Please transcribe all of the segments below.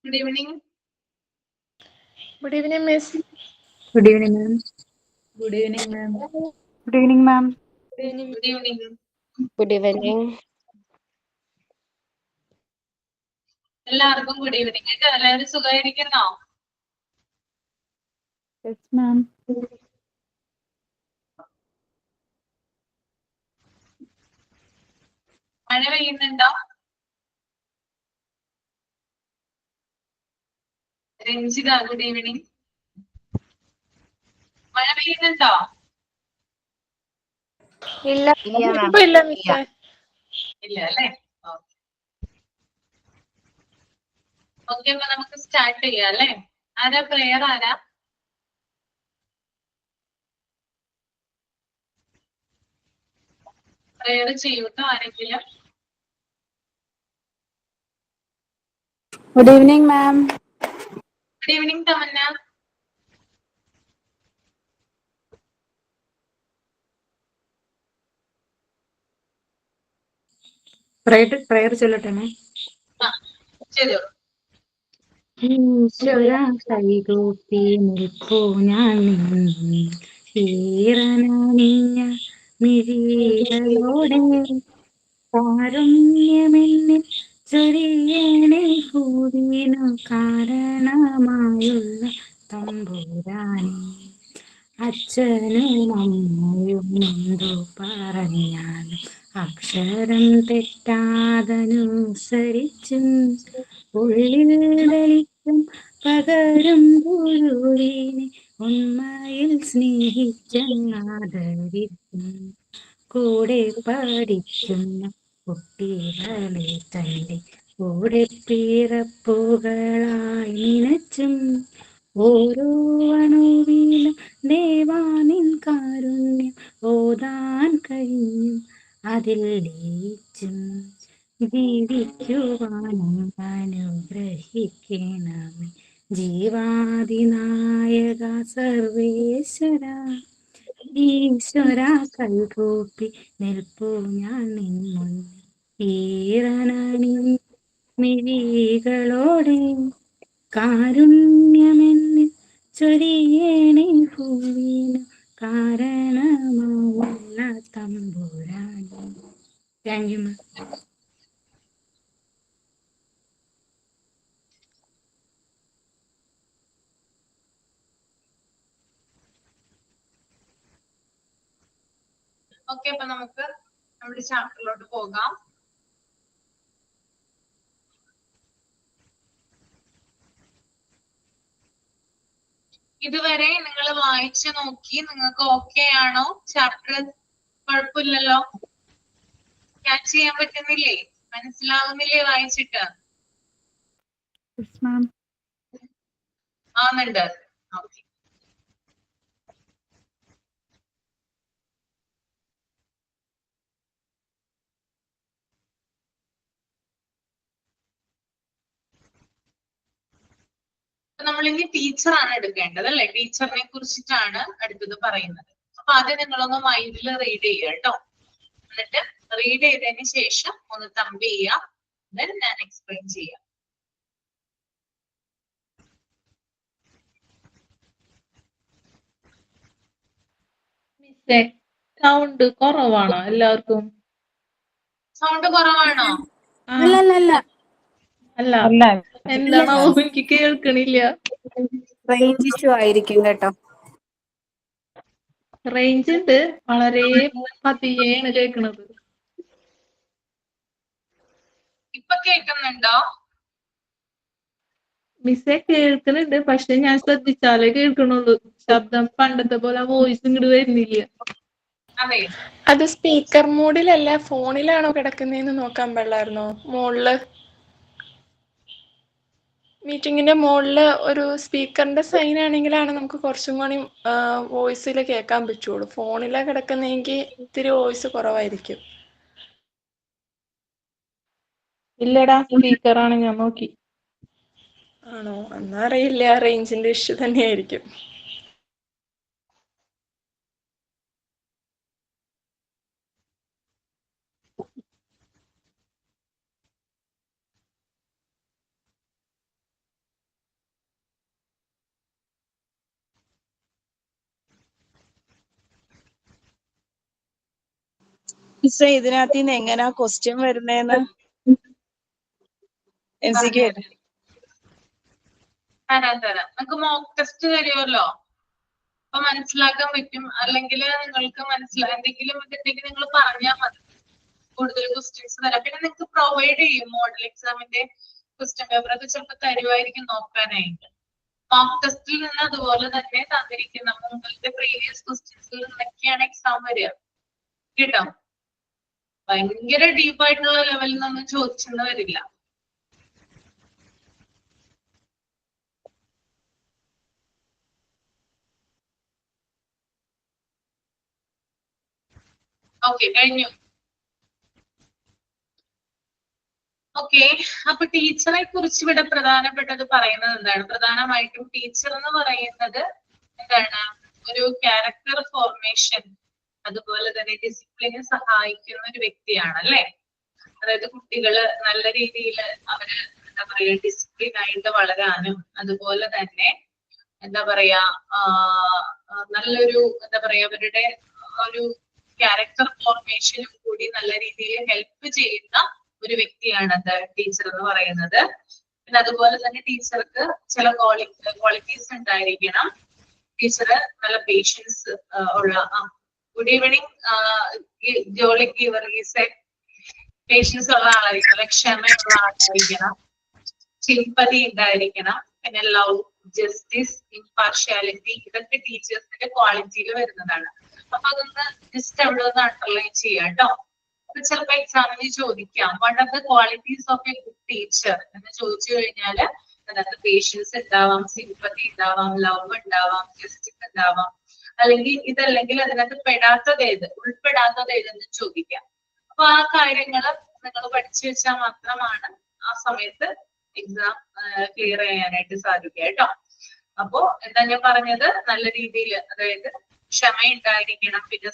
Good evening. Good evening, Miss. Good evening, ma'am. Good evening, ma'am. Good evening, ma'am. Good evening. Good evening. എല്ലാവർക്കും good evening കേട്ടോ. എല്ലാവരും സുഖമായിരിക്കുന്നോ? Yes, ma'am. മഴ പെയ്യുന്നുണ്ടോ? Ranjitha good evening. മഴ പെയ്യുന്നുണ്ടോ? ഇല്ല മാം. ഇപ്പൊ ഇല്ല മിസ്സേ. ഇല്ല അല്ലേ? ഓക്കെ, അപ്പൊ നമുക്ക് സ്റ്റാർട്ട് ചെയ്യാം അല്ലേ? ആരാ പ്രെയർ ആരാ? പ്രെയർ ചെയ്യൂട്ടോ ആരെങ്കിലും? Good evening, ma'am. Good evening Tamannaah. Prayer ചൊല്ലട്ടെ ma'am. ആ ചെയ്തോ. ഈശ്വര കൈകൂപ്പി നിൽപ്പൂ ഞാൻ ഈറനണിഞ്ഞ മിഴികളോടെ കാരുണ്യമെന്നിൽ ചൊരിയേണേ ഭൂവിനു കാരണമായുള്ള തമ്പുരാനെ അച്ഛനും അമ്മയും എന്തു പറഞ്ഞാലും അക്ഷരം തെറ്റാതനുസരിച്ചും ഉള്ളിൽ വെളിച്ചം പകരും ഗുരുവിനെ ഉണ്മയിൽ സ്നേഹിച്ചങ്ങാദരിക്കും കൂടെ പഠിക്കുന്ന കുട്ടികളെ തന്റെ കൂടെ പിറപ്പുകളായി നിനച്ചും ഓരോ അണുവിലും ദേവാനിൻ കാരുണ്യം ഓതാൻ കഴിഞ്ഞും അതിൽ ലയിച്ചും ജീവിക്കുവാനും അനുഗ്രഹിക്കണമേ ജീവാദിനായക സർവേശ്വര ഈശ്വര കൈകൂപ്പി നിൽപ്പൂ ഞാൻ നിന്നു ഈറനണി മിഴികളോടെ കാരുണ്യമെന്നിൽ ചൊരിയേണേ ഭൂവിനു കാരണമാവുന്ന തമ്പുരാനെ. Thank you ma'am. ഓക്കെ, അപ്പൊ നമുക്ക് നമ്മുടെ ചാപ്റ്ററിലോട്ട് പോകാം. ഇതുവരെ നിങ്ങൾ വായിച്ചു നോക്കി, നിങ്ങൾക്ക് ഓക്കെ ആണോ? ചാപ്റ്റർ കുഴപ്പമില്ലല്ലോ? ക്യാച്ച് ചെയ്യാൻ പറ്റുന്നില്ലേ? മനസ്സിലാവുന്നില്ലേ വായിച്ചിട്ട്? Yes, ma'am. ആവുന്നുണ്ട്. ഓക്കെ. നമ്മളിനി ടീച്ചറാണ് എടുക്കേണ്ടത് അല്ലെ? ടീച്ചറിനെ കുറിച്ചിട്ടാണ് അടുത്തത് പറയുന്നത്. അപ്പൊ ആദ്യം നിങ്ങളൊന്ന് മൈൻഡിൽ റീഡ് ചെയ്യുക കേട്ടോ. എന്നിട്ട് റീഡ് ചെയ്തതിന് ശേഷം ഒന്ന് തമ്പ് ചെയ്യാം. then ഞാൻ എക്സ്പ്ലെയിൻ ചെയ്യാം. മിസ്സേ, സൗണ്ട് കുറവാണോ എല്ലാവർക്കും? സൗണ്ട് കുറവാണോ? ആ, അല്ല അല്ല. എന്താണോ എനിക്ക് കേൾക്കണില്ല. റേഞ്ച് ഇഷ്യൂ ആയിരിക്കും കേട്ടോ. റേഞ്ച് ഉണ്ട്, വളരെ പതിയെയാണ് കേൾക്കണത്. ഇപ്പൊ കേൾക്കുന്നുണ്ടോ? മിസ്സേ കേൾക്കുന്നുണ്ട്, പക്ഷെ ഞാൻ ശ്രദ്ധിച്ചാലേ കേൾക്കണുള്ളൂ. ശബ്ദം പണ്ടത്തെ പോലെ വോയിസ് ഇങ്ങോട്ട് വരുന്നില്ല. അതെ, അത് സ്പീക്കർ മോഡിലല്ല, ഫോണിലാണോ കിടക്കുന്നതെന്ന് നോക്കാൻ പാടില്ലായിരുന്നോ? മുകളില് മീറ്റിങ്ങിന്റെ മുകളില് ഒരു സ്പീക്കറിന്റെ സൈൻ ആണെങ്കിലാണ് നമുക്ക് കുറച്ചും കൂടി വോയിസിൽ കേൾക്കാൻ പറ്റുള്ളൂ. ഫോണിലാ കിടക്കുന്നതെങ്കിൽ ഇത്തിരി വോയിസ് കുറവായിരിക്കും. ഇല്ലടാ, സ്പീക്കറാണ്, ഞാൻ നോക്കി. ആണോ? എന്നാ അറിയില്ല, റേഞ്ചിന്റെ ഇഷ്യൂ തന്നെയായിരിക്കും. ടീച്ചറെ ഇതിനകത്ത് നിന്ന് എങ്ങനെയാ ക്വസ്റ്റ്യൻ വരുന്നേന്ന് MCQ തരാം നമുക്ക് മോക്ക് ടെസ്റ്റ് തരുമല്ലോ, അപ്പൊ മനസ്സിലാക്കാൻ പറ്റും. അല്ലെങ്കിൽ നിങ്ങൾക്ക് എന്തെങ്കിലും ഇതുണ്ടെങ്കിൽ നിങ്ങൾ പറഞ്ഞാൽ മതി, കൂടുതൽ ക്വസ്റ്റ്യൻസ് തരാം. പിന്നെ നിങ്ങൾക്ക് പ്രൊവൈഡ് ചെയ്യും മോഡൽ എക്സാമിന്റെ ക്വസ്റ്റ്യൻ പേപ്പർ, അത് ചിലപ്പോൾ തരുമായിരിക്കും നോക്കാനായിട്ട്. മോക്ക് ടെസ്റ്റിൽ നിന്ന് അതുപോലെ തന്നെ തന്നിരിക്കുന്ന മുമ്പത്തെ പ്രീവിയസ് ക്വസ്റ്റ്യൻസിൽ നിന്നൊക്കെയാണ് എക്സാം വരിക കേട്ടോ. ഭയങ്കര ഡീപ്പായിട്ടുള്ള ലെവലിൽ നിന്നൊന്നും ചോദിച്ചെന്ന് വരില്ല. ഓക്കെ, കഴിഞ്ഞു. ഓക്കെ, അപ്പൊ ടീച്ചറെ കുറിച്ച് ഇവിടെ പ്രധാനപ്പെട്ടത് പറയുന്നത് എന്താണ്? പ്രധാനമായിട്ടും ടീച്ചർ എന്ന് പറയുന്നത് എന്താണ്? ഒരു ക്യാരക്ടർ ഫോർമേഷൻ, അതുപോലെ തന്നെ ഡിസിപ്ലിനെ സഹായിക്കുന്ന ഒരു വ്യക്തിയാണ് അല്ലെ. അതായത് കുട്ടികള് നല്ല രീതിയിൽ അവര് എന്താ പറയാ ഡിസിപ്ലിൻ ആയിട്ട് വളരാനും, അതുപോലെ തന്നെ എന്താ പറയാ നല്ലൊരു എന്താ പറയാ അവരുടെ ഒരു ക്യാരക്ടർ ഫോർമേഷനും കൂടി നല്ല രീതിയിൽ ഹെൽപ്പ് ചെയ്യുന്ന ഒരു വ്യക്തിയാണ് ടീച്ചർ എന്ന് പറയുന്നത്. പിന്നെ അതുപോലെ തന്നെ ടീച്ചർക്ക് ചില ക്വാളിറ്റീസ് ഉണ്ടായിരിക്കണം. ടീച്ചറ് നല്ല പേഷ്യൻസ് ഉള്ള ഗുഡ് ഈവനിങ് ജോലിക്ക് വർഗീസ് പേഷ്യൻസ് ഉള്ള ആളായിരിക്കണം, ക്ഷമയുള്ള ആളായിരിക്കണം, സിമ്പതി ഉണ്ടായിരിക്കണം, പിന്നെ ലവ്, ജസ്റ്റിസ്, ഇംപാർഷ്യാലിറ്റി, ഇതൊക്കെ ടീച്ചേഴ്സിന്റെ ക്വാളിറ്റിയിൽ വരുന്നതാണ്. അപ്പൊ അതൊന്ന് ജസ്റ്റ് അവിടെ ഒന്ന് അണ്ടർലൈൻ ചെയ്യാം കേട്ടോ. അപ്പൊ ചിലപ്പോ എക്സാമിന് ചോദിക്കാം what are the qualities of A good teacher എന്ന് ചോദിച്ചു കഴിഞ്ഞാല് അതിനകത്ത് പേഷ്യൻസ് ഉണ്ടാവാം, സിമ്പതി ഉണ്ടാവാം, ലവ് ഉണ്ടാവാം, ജസ്റ്റിസ് ഉണ്ടാവാം. അല്ലെങ്കിൽ ഇതല്ലെങ്കിൽ അതിനകത്ത് ഉൾപ്പെടാത്തത് ഏതെന്ന് ചോദിക്കാം. അപ്പൊ ആ കാര്യങ്ങൾ നിങ്ങൾ പഠിച്ചു വെച്ചാൽ മാത്രമാണ് ആ സമയത്ത് എക്സാം ക്ലിയർ ചെയ്യാനായിട്ട് സാധിക്കുക കേട്ടോ. അപ്പോ എന്താ ഞാൻ പറഞ്ഞത്, നല്ല രീതിയിൽ അതായത് ക്ഷമ ഉണ്ടായിരിക്കണം, പിന്നെ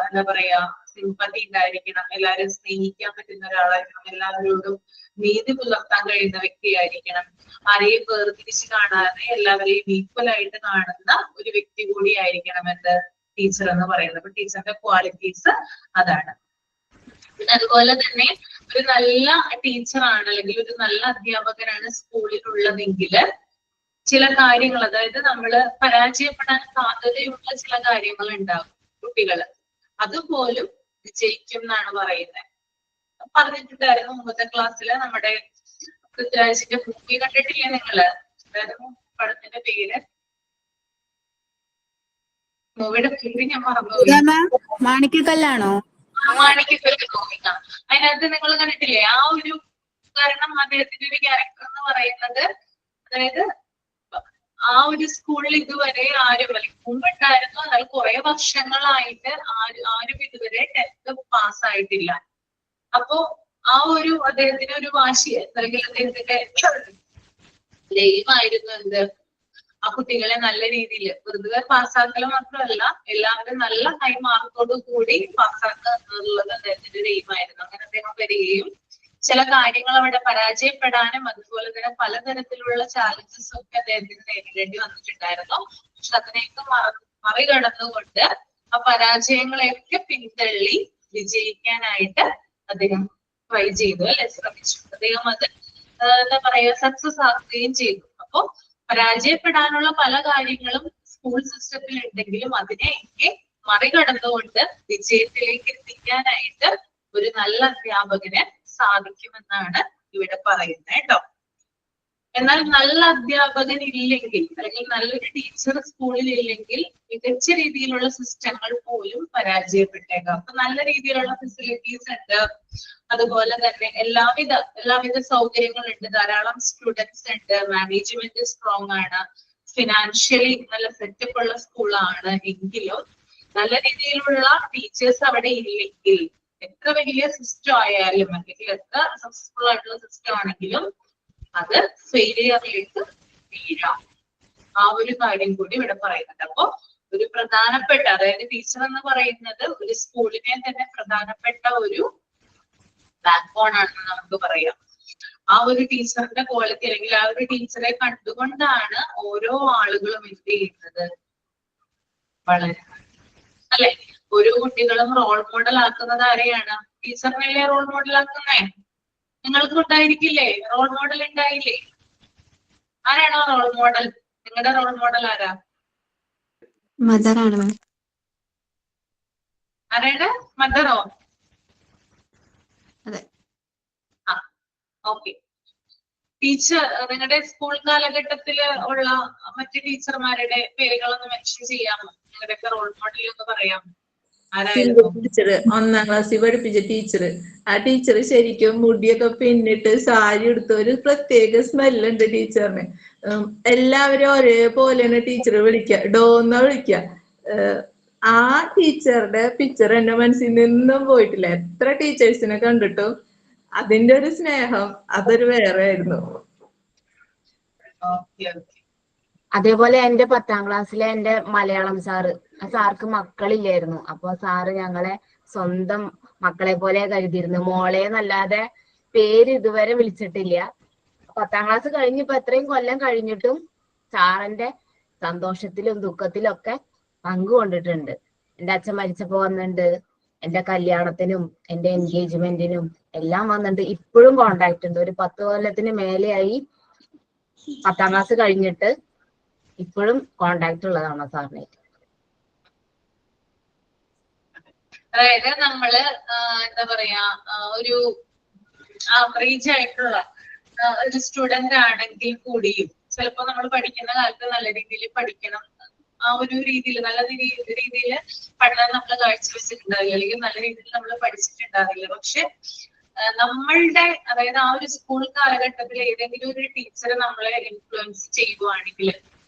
എന്താ പറയാ സിമ്പതി ഉണ്ടായിരിക്കണം, എല്ലാവരും സ്നേഹിക്കാൻ പറ്റുന്ന ഒരാളായിരിക്കണം, എല്ലാവരോടും നീതി പുലർത്താൻ കഴിയുന്ന വ്യക്തിയായിരിക്കണം, ആരെയും വേർതിരിച്ച് കാണാതെ എല്ലാവരെയും ഈക്വൽ ആയിട്ട് കാണുന്ന ഒരു വ്യക്തി കൂടി ആയിരിക്കണം എന്ത് ടീച്ചർ എന്ന് പറയുന്നത്. അപ്പൊ ടീച്ചറിന്റെ ക്വാളിറ്റീസ് അതാണ്. പിന്നെ അതുപോലെ തന്നെ ഒരു നല്ല ടീച്ചറാണ് അല്ലെങ്കിൽ ഒരു നല്ല അധ്യാപകനാണ് സ്കൂളിലുള്ളതെങ്കിൽ ചില കാര്യങ്ങൾ, അതായത് നമ്മള് പരാജയപ്പെടാൻ സാധ്യതയുള്ള ചില കാര്യങ്ങൾ ഉണ്ടാകും കുട്ടികള്, അതുപോലും വിജയിക്കും എന്നാണ് പറയുന്നത്. പറഞ്ഞിട്ടുണ്ടായിരുന്നു മുമ്പത്തെ ക്ലാസ്സില് നമ്മുടെ പൃഥ്വിരാജിന്റെ മൂവി കണ്ടിട്ടില്ലേ നിങ്ങള്? അതായത് പടത്തിന്റെ പേര്, മൂവിയുടെ പേര് ഞാൻ മറന്നുപോയി. മാണിക്കക്കല്ലാണോ? മാണിക്കക്കല്ല് മൂവി. അതിനകത്ത് നിങ്ങൾ കണ്ടിട്ടില്ലേ ആ ഒരു കാരണം? അദ്ദേഹത്തിന്റെ ഒരു ക്യാരക്ടർ എന്ന് പറയുന്നത്, അതായത് ആ ഒരു സ്കൂളിൽ ഇതുവരെ ആരും മുമ്പുണ്ടായിരുന്നു, എന്നാൽ കുറെ വർഷങ്ങളായിട്ട് ആരും ഇതുവരെ 10th പാസ്സായിട്ടില്ല. അപ്പോ ആ ഒരു അദ്ദേഹത്തിന് ഒരു വാശി അല്ലെങ്കിൽ അദ്ദേഹത്തിന്റെ ലൈവായിരുന്നു എന്ത്, ആ കുട്ടികളെ നല്ല രീതിയിൽ വെറുതെ പാസ്സാക്കൽ മാത്രമല്ല എല്ലാവരും നല്ല ഹൈ മാർക്കോട് കൂടി പാസ്സാക്കുക എന്നുള്ളത് അദ്ദേഹത്തിന്റെ ലൈവായിരുന്നു. അങ്ങനെ അദ്ദേഹം വരികയും ചില കാര്യങ്ങൾ അവിടെ പരാജയപ്പെടാനും അതുപോലെ തന്നെ പലതരത്തിലുള്ള ചാലഞ്ചസും ഒക്കെ അദ്ദേഹത്തിന് നേരിടേണ്ടി വന്നിട്ടുണ്ടായിരുന്നു. പക്ഷെ അതിനെയൊക്കെ മറികടന്നുകൊണ്ട് ആ പരാജയങ്ങളെയൊക്കെ പിന്തള്ളി വിജയിക്കാനായിട്ട് അദ്ദേഹം ട്രൈ ചെയ്തു അല്ലെ, ശ്രമിച്ചു. അദ്ദേഹം അത് എന്താ പറയാ സക്സസ് ആക്കുകയും ചെയ്തു. അപ്പൊ പരാജയപ്പെടാനുള്ള പല കാര്യങ്ങളും സ്കൂൾ സിസ്റ്റത്തിൽ ഉണ്ടെങ്കിലും അതിനെയൊക്കെ മറികടന്നുകൊണ്ട് വിജയത്തിലേക്ക് എത്തിക്കാനായിട്ട് ഒരു നല്ല അധ്യാപകന് സാധിക്കുമെന്നാണ് ഇവിടെ പറയുന്നത് കേട്ടോ. എന്നാൽ നല്ല അധ്യാപകൻ ഇല്ലെങ്കിൽ അല്ലെങ്കിൽ നല്ലൊരു ടീച്ചർ സ്കൂളിൽ ഇല്ലെങ്കിൽ മികച്ച രീതിയിലുള്ള സിസ്റ്റങ്ങൾ പോലും പരാജയപ്പെട്ടേക്കാം. അപ്പൊ നല്ല രീതിയിലുള്ള ഫെസിലിറ്റീസ് ഉണ്ട്, അതുപോലെ തന്നെ എല്ലാവിധ സൗകര്യങ്ങളുണ്ട്, ധാരാളം സ്റ്റുഡൻസ് ഉണ്ട്, മാനേജ്മെന്റ് സ്ട്രോങ് ആണ്, ഫിനാൻഷ്യലി നല്ല സെറ്റപ്പ് ഉള്ള സ്കൂളാണ് എങ്കിലും നല്ല രീതിയിലുള്ള ടീച്ചേഴ്സ് അവിടെ ഇല്ലെങ്കിൽ എത്ര വലിയ സിസ്റ്റം ആയാലും അല്ലെങ്കിൽ എത്ര സക്സസ്ഫുൾ ആയിട്ടുള്ള സിസ്റ്റം ആണെങ്കിലും അത് ഫെയിലിയറിലേക്ക് വീഴാം. ആ ഒരു കാര്യം കൂടി ഇവിടെ പറയുന്നുണ്ട്. അപ്പൊ ഒരു പ്രധാനപ്പെട്ട, അതായത് ടീച്ചർ എന്ന് പറയുന്നത് ഒരു സ്കൂളിനെ തന്നെ പ്രധാനപ്പെട്ട ഒരു ബാക്ക് ബോൺ ആണെന്ന് നമുക്ക് പറയാം. ആ ഒരു ടീച്ചറിന്റെ ക്വാളിറ്റി അല്ലെങ്കിൽ ആ ഒരു ടീച്ചറെ കണ്ടുകൊണ്ടാണ് ഓരോ ആളുകളും എന്ത് ചെയ്യുന്നത്, വളരെ അല്ലെ ഒരു കുട്ടികളും റോൾ മോഡൽ ആക്കുന്നത് ആരെയാണ്? ടീച്ചറിനല്ലേ റോൾ മോഡൽ ആക്കുന്നേ? നിങ്ങൾക്ക് ഉണ്ടായിരിക്കില്ലേ റോൾ മോഡൽ? ഉണ്ടായില്ലേ? ആരാണോ റോൾ മോഡൽ? നിങ്ങളുടെ റോൾ മോഡൽ ആരാ? മദറാണ് മാം. ആരാണ്? മദറോ? അതെ. ആ, ഓക്കെ. ടീച്ചർ, നിങ്ങളുടെ സ്കൂൾ കാലഘട്ടത്തിൽ ഉള്ള മറ്റു ടീച്ചർമാരുടെ പേരുകളൊന്ന് മെൻഷൻ ചെയ്യാമോ? നിങ്ങളുടെയൊക്കെ റോൾ മോഡൽ ഒന്ന് പറയാമോ? ആരായിരുന്നു? ടീച്ചർ, 1ാം ക്ലാസ്സിൽ പഠിപ്പിച്ച ടീച്ചർ. ആ ടീച്ചർ ശരിക്കും മുടിയൊക്കെ പിന്നിട്ട് സാരി എടുത്ത ഒരു പ്രത്യേക സ്മെല്ലുണ്ട് ടീച്ചറിന്. എല്ലാവരും ഒരേപോലെയാണ് ടീച്ചർ വിളിക്കുക, ഡോന്നാ വിളിക്കുക. ആ ടീച്ചറുടെ പിക്ചർ എന്റെ മനസ്സിൽ നിന്നും പോയിട്ടില്ല. എത്ര ടീച്ചേഴ്സിനെ കണ്ടിട്ടും അതിന്റെ ഒരു സ്നേഹം അതൊരു വേറെ ആയിരുന്നു. അതേപോലെ എന്റെ 10ാം ക്ലാസ്സിലെ എന്റെ മലയാളം സാറ്, ആ സാർക്ക് മക്കളില്ലായിരുന്നു. അപ്പൊ സാറ് ഞങ്ങളെ സ്വന്തം മക്കളെ പോലെ കരുതിയിരുന്നു. മോളെ എന്നല്ലാതെ പേര് ഇതുവരെ വിളിച്ചിട്ടില്ല. 10ാം ക്ലാസ് കഴിഞ്ഞിപ്പോ എത്രയും കൊല്ലം കഴിഞ്ഞിട്ടും സാറിന്റെ സന്തോഷത്തിലും ദുഃഖത്തിലും ഒക്കെ പങ്കുകൊണ്ടിട്ടുണ്ട്. എന്റെ അച്ഛൻ മരിച്ചപ്പോ വന്നിട്ടുണ്ട്, എന്റെ കല്യാണത്തിനും എന്റെ എൻഗേജ്മെന്റിനും എല്ലാം വന്നിട്ടുണ്ട്. ഇപ്പോഴും കോണ്ടാക്ട് ഉണ്ട്. ഒരു 10 കൊല്ലത്തിന് മേലെയായി 10ാം ക്ലാസ് കഴിഞ്ഞിട്ട് ഇപ്പോഴും കോണ്ടാക്ട് ഉള്ളതാണ് സാറിനായിട്ട്. അതായത് നമ്മള് എന്താ പറയാ, ഒരു ആവറേജ് ആയിട്ടുള്ള ഒരു സ്റ്റുഡന്റ് ആണെങ്കിൽ കൂടിയും ചിലപ്പോ നമ്മൾ പഠിക്കുന്ന കാലത്ത് നല്ല രീതിയിൽ പഠിക്കണം, ആ ഒരു രീതിയിൽ നല്ല രീതിയിൽ പഠനം നമ്മൾ കാഴ്ചവെച്ചിട്ടുണ്ടാവില്ല, അല്ലെങ്കിൽ നല്ല രീതിയിൽ നമ്മൾ പഠിച്ചിട്ടുണ്ടാവില്ല. പക്ഷെ നമ്മളുടെ, അതായത് ആ ഒരു സ്കൂൾ കാലഘട്ടത്തിൽ ഏതെങ്കിലും ഒരു ടീച്ചർ നമ്മളെ ഇൻഫ്ലുവൻസ് ചെയ്യുവാണെങ്കിൽ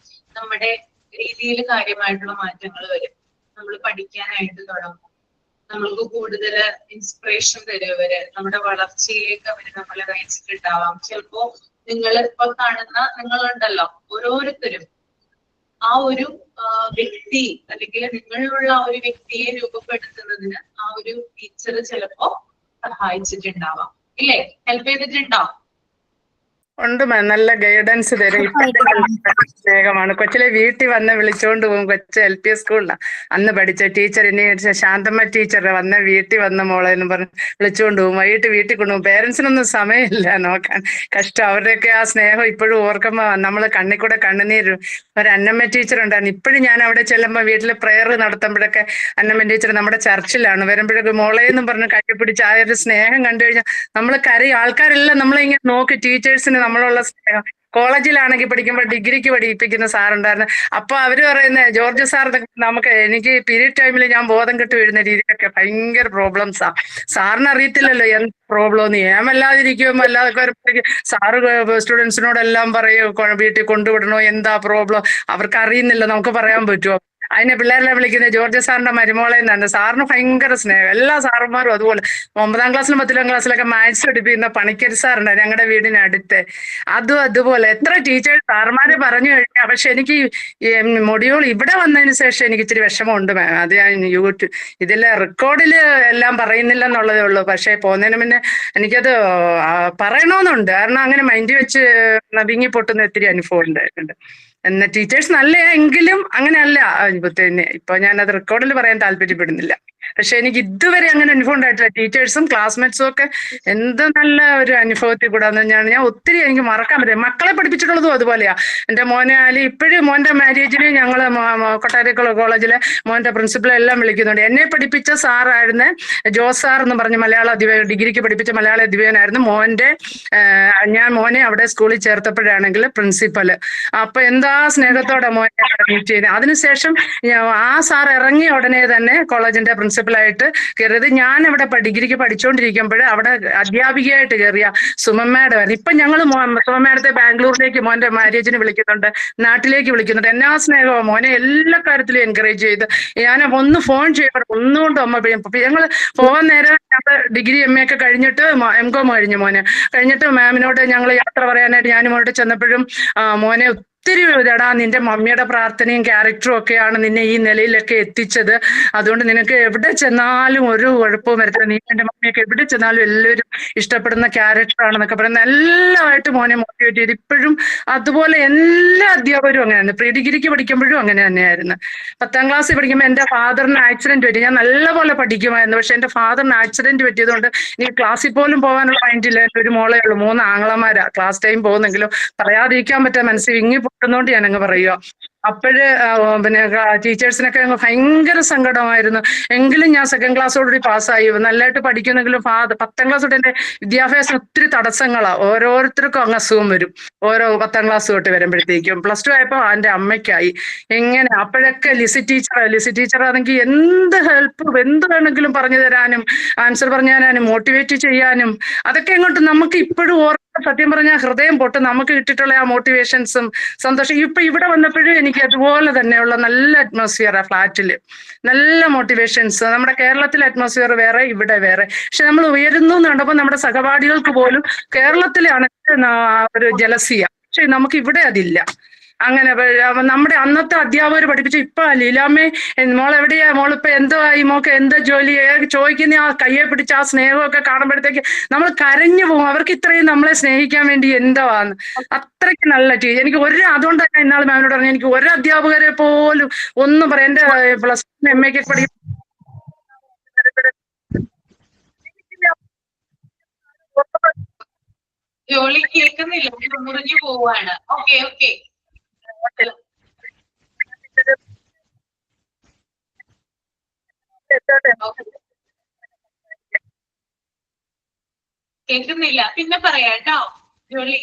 നമ്മുടെ രീതിയിൽ കാര്യമായിട്ടുള്ള മാറ്റങ്ങൾ വരും. നമ്മൾ പഠിക്കാനായിട്ട് തുടങ്ങും, നമ്മൾക്ക് കൂടുതൽ ഇൻസ്പിറേഷൻ തരും അവര്, നമ്മുടെ വളർച്ചയിലേക്ക് അവര് നമ്മളെ നയിച്ചിട്ടുണ്ടാവാം. ചിലപ്പോ നിങ്ങൾ ഇപ്പൊ കാണുന്ന നിങ്ങളുണ്ടല്ലോ, ഓരോരുത്തരും ആ ഒരു വ്യക്തി അല്ലെങ്കിൽ നിങ്ങളിലുള്ള ആ ഒരു വ്യക്തിയെ രൂപപ്പെടുത്തുന്നതിന് ആ ഒരു ടീച്ചർ ചിലപ്പോ സഹായിച്ചിട്ടുണ്ടാവാം, ഇല്ലേ? ഹെൽപ്പ് ചെയ്തിട്ടുണ്ടോ? ഉണ്ട് മാം, നല്ല ഗൈഡൻസ് തരും. സ്നേഹമാണ്. കൊച്ചിലെ വീട്ടിൽ വന്ന് വിളിച്ചോണ്ട് പോകും. കൊച്ചു LP സ്കൂളിലാണ് അന്ന് പഠിച്ച ടീച്ചർ. ഇനി ശാന്തമ്മ ടീച്ചർ വന്ന വീട്ടിൽ വന്ന മോളെ എന്ന് പറഞ്ഞ് വിളിച്ചുകൊണ്ട് പോകും. വൈകിട്ട് വീട്ടിൽ കൊണ്ടുപോകും. പേരൻസിനൊന്നും സമയമില്ല നോക്കാൻ, കഷ്ടം. അവരുടെയൊക്കെ ആ സ്നേഹം ഇപ്പോഴും ഓർക്കുമ്പോ നമ്മൾ കണ്ണിൽ കൂടെ കണ്ണുനീരും. ഒരു അന്നമ്മ ടീച്ചർ ഉണ്ടായിരുന്നു. ഇപ്പോഴും ഞാൻ അവിടെ ചെല്ലുമ്പോൾ വീട്ടിൽ പ്രെയർ നടത്തുമ്പോഴൊക്കെ അന്നമ്മ ടീച്ചർ നമ്മുടെ ചർച്ചിലാണ്. വരുമ്പോഴൊക്കെ മോളെ എന്നും പറഞ്ഞ് കൈ പിടിച്ച് ആ ഒരു സ്നേഹം കണ്ടു കഴിഞ്ഞാൽ നമ്മൾ കരയും. ആൾക്കാരെല്ലാം നമ്മളിങ്ങനെ നോക്കി, ടീച്ചേഴ്സിന് നമ്മളുള്ള സ്നേഹം. കോളേജിലാണെങ്കിൽ പഠിക്കുമ്പോൾ ഡിഗ്രിക്ക് പഠിപ്പിക്കുന്ന സാറുണ്ടായിരുന്നു. അപ്പൊ അവര് പറയുന്നത്, ജോർജ് സാർ എനിക്ക് പീരീഡ് ടൈമിൽ ഞാൻ ബോധം കെട്ട് വീഴുന്ന രീതിയിലൊക്കെ ഭയങ്കര പ്രോബ്ലംസാ. സാറിന് അറിയത്തില്ലല്ലോ എന്ത് പ്രോബ്ലം എന്ന്. ഏമല്ലാതിരിക്കുമ്പോ അല്ലാതെ സാറ് സ്റ്റുഡൻസിനോടെല്ലാം പറയും വീട്ടിൽ കൊണ്ടുവിടണോ, എന്താ പ്രോബ്ലം. അവർക്ക് അറിയുന്നില്ല, നമുക്ക് പറയാൻ പറ്റുമോ? അതിനെ പിള്ളേരെല്ലാം വിളിക്കുന്നത് ജോർജ് സാറിന്റെ മരുമോളെ എന്നാണ്. സാറിന് ഭയങ്കര സ്നേഹം. എല്ലാ സാറന്മാരും അതുപോലെ. 9ാം ക്ലാസ്സിലും 10ാം ക്ലാസ്സിലൊക്കെ മാത്സ് പഠിപ്പിക്കുന്ന പണിക്കർ സാറുണ്ട് ഞങ്ങളുടെ വീടിനടുത്ത്. അതുപോലെ എത്ര ടീച്ചേഴ്സ് സാറുമാരെ പറഞ്ഞു കഴിഞ്ഞാൽ. പക്ഷെ എനിക്ക് മൊഡ്യൂൾ ഇവിടെ വന്നതിന് ശേഷം എനിക്ക് ഇച്ചിരി വിഷമമുണ്ട് മാം. അത് ഞാൻ ഇതിലെ റെക്കോർഡിൽ എല്ലാം പറയുന്നില്ല എന്നുള്ളതേ ഉള്ളൂ. പക്ഷെ പോകുന്നതിന് മുന്നേ എനിക്കത് പറയണമെന്നുണ്ട്. കാരണം അങ്ങനെ മൈൻഡ് വെച്ച് നടുങ്ങി പൊട്ടുന്ന ഒത്തിരി അനുഭവം ഉണ്ടായിട്ടുണ്ട്. എന്നാ ടീച്ചേഴ്സ് നല്ല എങ്കിലും അങ്ങനെയല്ല. ഇപ്പൊ ഞാനത് റെക്കോർഡിൽ പറയാൻ താല്പര്യപ്പെടുന്നില്ല. പക്ഷെ എനിക്ക് ഇതുവരെ അങ്ങനെ അനുഭവം ഉണ്ടായിട്ടില്ല. ടീച്ചേഴ്സും ക്ലാസ്മേറ്റ്സും ഒക്കെ എന്ത് നല്ല ഒരു അനുഭവത്തിൽ കൂടെ ഞാൻ ഒത്തിരി എനിക്ക് മറക്കാൻ പറ്റില്ല. മക്കളെ പഠിപ്പിച്ചിട്ടുള്ളതും അതുപോലെയാ. എന്റെ മോനെ ആലി ഇപ്പോഴും മോന്റെ മാരേജിന് ഞങ്ങള് കൊട്ടാരക്കര കോളേജിലെ മോന്റെ പ്രിൻസിപ്പൽ എല്ലാം വിളിക്കുന്നുണ്ട്. എന്നെ പഠിപ്പിച്ച സാറായിരുന്നു ജോസ് സാർ എന്ന് പറഞ്ഞ് മലയാള അധ്യാപകൻ, ഡിഗ്രിക്ക് പഠിപ്പിച്ച മലയാള അധ്യാപകനായിരുന്നു. ഞാൻ മോനെ അവിടെ സ്കൂളിൽ ചേർത്തപ്പോഴാണെങ്കിൽ പ്രിൻസിപ്പല്. അപ്പൊ എന്താ സ്നേഹത്തോടെ മോനെ മീറ്റ് ചെയ്യുന്നത്. അതിനുശേഷം ആ സാർ ഇറങ്ങിയ ഉടനെ തന്നെ കോളേജിന്റെ പ്രിൻസിപ്പലായിട്ട് കയറിയത്. ഞാൻ അവിടെ ഡിഗ്രിക്ക് പഠിച്ചുകൊണ്ടിരിക്കുമ്പോൾ അവിടെ അധ്യാപികയായിട്ട് കയറിയ സുമമ്മേടമായിരുന്നു. ഇപ്പൊ ഞങ്ങൾ സുമമ്മേടത്തെ ബാംഗ്ലൂരിലേക്ക് മോന്റെ മാരേജിന് വിളിക്കുന്നുണ്ട്, നാട്ടിലേക്ക് വിളിക്കുന്നുണ്ട്. എന്നാ സ്നേഹമോ മോനെ, എല്ലാ കാര്യത്തിലും എൻകറേജ് ചെയ്ത്. ഞാൻ ഒന്ന് ഫോൺ ചെയ്യുമ്പോൾ ഒന്നുകൊണ്ടും അമ്മ ഞങ്ങൾ പോകാൻ നേരം ഞങ്ങൾ ഡിഗ്രി MA ഒക്കെ കഴിഞ്ഞിട്ട് MCOM കഴിഞ്ഞു മോനെ കഴിഞ്ഞിട്ട് മാമിനോട് ഞങ്ങൾ യാത്ര പറയാനായിട്ട് ഞാനും മോനോട് ചെന്നപ്പോഴും മോനെ ഒത്തിരി ഇതാടാ, നിന്റെ മമ്മിയുടെ പ്രാർത്ഥനയും ക്യാരക്ടറും ഒക്കെയാണ് നിന്നെ ഈ നിലയിലൊക്കെ എത്തിച്ചത്. അതുകൊണ്ട് നിനക്ക് എവിടെ ചെന്നാലും ഒരു കുഴപ്പവും വരത്തില്ല. നീ എന്റെ മമ്മിയൊക്കെ എവിടെ ചെന്നാലും എല്ലാവരും ഇഷ്ടപ്പെടുന്ന ക്യാരക്ടറാണെന്നൊക്കെ പറയുന്നത് എല്ലാമായിട്ട് മോനെ മോട്ടിവേറ്റ് ചെയ്ത് ഇപ്പോഴും അതുപോലെ എല്ലാ അധ്യാപകരും അങ്ങനെയായിരുന്നു. പ്രീ ഡിഗ്രിക്ക് പഠിക്കുമ്പോഴും അങ്ങനെ തന്നെയായിരുന്നു. 10ാം ക്ലാസ്സിൽ പഠിക്കുമ്പോൾ എന്റെ ഫാദറിന് ആക്സിഡന്റ് പറ്റി. ഞാൻ നല്ലപോലെ പഠിക്കുമായിരുന്നു, പക്ഷെ എന്റെ ഫാദറിന് ആക്സിഡന്റ് പറ്റിയതുകൊണ്ട് എനിക്ക് ക്ലാസ്സിൽ പോലും പോകാനുള്ള മൈൻഡില്ല. എന്റെ ഒരു മോളേ ഉള്ളൂ, 3 ആങ്ങളമാരാ. ക്ലാസ് ടൈം പോകുന്നെങ്കിലും പറയാതിരിക്കാൻ പറ്റാൻ മനസ്സിൽ വിങ്ങി പൊട്ടുന്നോണ്ട് ഞാനങ്ങ് പറയുക. അപ്പോഴ് പിന്നെ ടീച്ചേഴ്സിനൊക്കെ അങ്ങ് ഭയങ്കര സങ്കടമായിരുന്നു. എങ്കിലും ഞാൻ 2nd ക്ലാസ്സോടുകൂടി പാസ്സായി. നല്ലതായിട്ട് പഠിക്കുന്നെങ്കിലും 10ാം ക്ലാസ് തൊട്ട് എന്റെ വിദ്യാഭ്യാസം ഒത്തിരി തടസ്സങ്ങളാ. ഓരോരുത്തർക്കും അങ്ങ് അസുഖം വരും ഓരോ 10ാം ക്ലാസ് തൊട്ട് വരുമ്പോഴത്തേക്കും. +2 ആയപ്പോ എന്റെ അമ്മയ്ക്കായി. എങ്ങനെ അപ്പോഴൊക്കെ ലിസി ടീച്ചറാണെങ്കിൽ എന്ത് ഹെൽപ്പ് എന്ത് വേണമെങ്കിലും പറഞ്ഞു തരാനും ആൻസർ പറഞ്ഞു തരാനും മോട്ടിവേറ്റ് ചെയ്യാനും അതൊക്കെ അങ്ങോട്ട് നമുക്ക് ഇപ്പോഴും സത്യം പറഞ്ഞാൽ ഹൃദയം പൊട്ട്. നമുക്ക് കിട്ടിയിട്ടുള്ള ആ മോട്ടിവേഷൻസും സന്തോഷം ഇപ്പൊ ഇവിടെ വന്നപ്പോഴും എനിക്ക് അതുപോലെ തന്നെയുള്ള നല്ല അറ്റ്മോസ്ഫിയറാ ഫ്ലാറ്റില്. നല്ല മോട്ടിവേഷൻസ്. നമ്മുടെ കേരളത്തിലെ അറ്റ്മോസ്ഫിയർ വേറെ, ഇവിടെ വേറെ. പക്ഷെ നമ്മൾ ഉയരുന്നു എന്ന് കണ്ടപ്പോൾ നമ്മുടെ സഹപാഠികൾക്ക് പോലും കേരളത്തിലാണ് ഒരു ജലസിയ. പക്ഷെ നമുക്ക് ഇവിടെ അതില്ല. അങ്ങനെ നമ്മുടെ അന്നത്തെ അധ്യാപകർ പഠിപ്പിച്ചു. ഇപ്പൊ ലീലാമ്മേ മോളെവിടെയാ, മോളിപ്പോ എന്തോ ആയി, മോക്ക് എന്താ ജോലി ചോദിക്കുന്ന ആ കയ്യെ പിടിച്ച് ആ സ്നേഹമൊക്കെ കാണുമ്പോഴത്തേക്ക് നമ്മൾ കരഞ്ഞു പോകും. അവർക്ക് ഇത്രയും നമ്മളെ സ്നേഹിക്കാൻ വേണ്ടി എന്തോ ആണ്. അത്രയ്ക്ക് നല്ല ടീച്ചർ. എനിക്ക് അതുകൊണ്ട് തന്നെ ഇന്നാൾ മാമിനോട് പറഞ്ഞു, എനിക്ക് ഒരു അധ്യാപകരെ പോലും ഒന്നും പറയാം. എന്റെ +1 MA പഠിക്കും ജോലി കേൾക്കുന്നില്ല, മുറിഞ്ഞു പോവാണ്. ഓക്കെ കേൾക്കുന്നില്ല, പിന്നെ പറയാം കേട്ടോ. ജോലി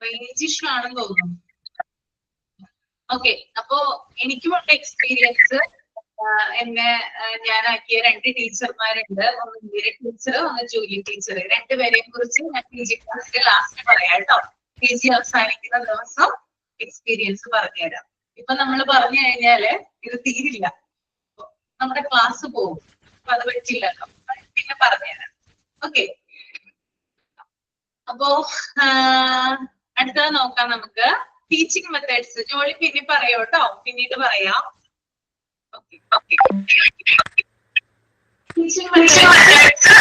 റേഞ്ച് ഇഷ്യൂ ആണെന്ന് തോന്നുന്നു. ഓക്കെ, അപ്പോ എനിക്കുമുണ്ട് എക്സ്പീരിയൻസ്. എന്നെ ഞാനാക്കിയ 2 ടീച്ചർമാരുണ്ട്. ഒന്ന് ഇന്ദിര ടീച്ചർ, ഒന്ന് ജൂലി ടീച്ചർ. രണ്ടുപേരെയും കുറിച്ച് ഞാൻ PG ക്ലാസ്സിൽ ലാസ്റ്റ് പറയാം കേട്ടോ. PG അവസാനിക്കുന്ന ദിവസം എക്സ്പീരിയൻസ് പറഞ്ഞുതരാം. ഇപ്പൊ നമ്മൾ പറഞ്ഞു കഴിഞ്ഞാല് ഇത് തീരില്ല, നമ്മുടെ ക്ലാസ് പോകും. അപ്പൊ അത് പറ്റില്ലല്ലോ, പിന്നെ പറഞ്ഞുതരാം. ഓക്കെ, അപ്പോ അടുത്തത് നോക്കാം നമുക്ക്. Teaching methods. ജോലി പിന്നെ പറയാം കേട്ടോ, പിന്നീട് പറയാം. Teaching methods.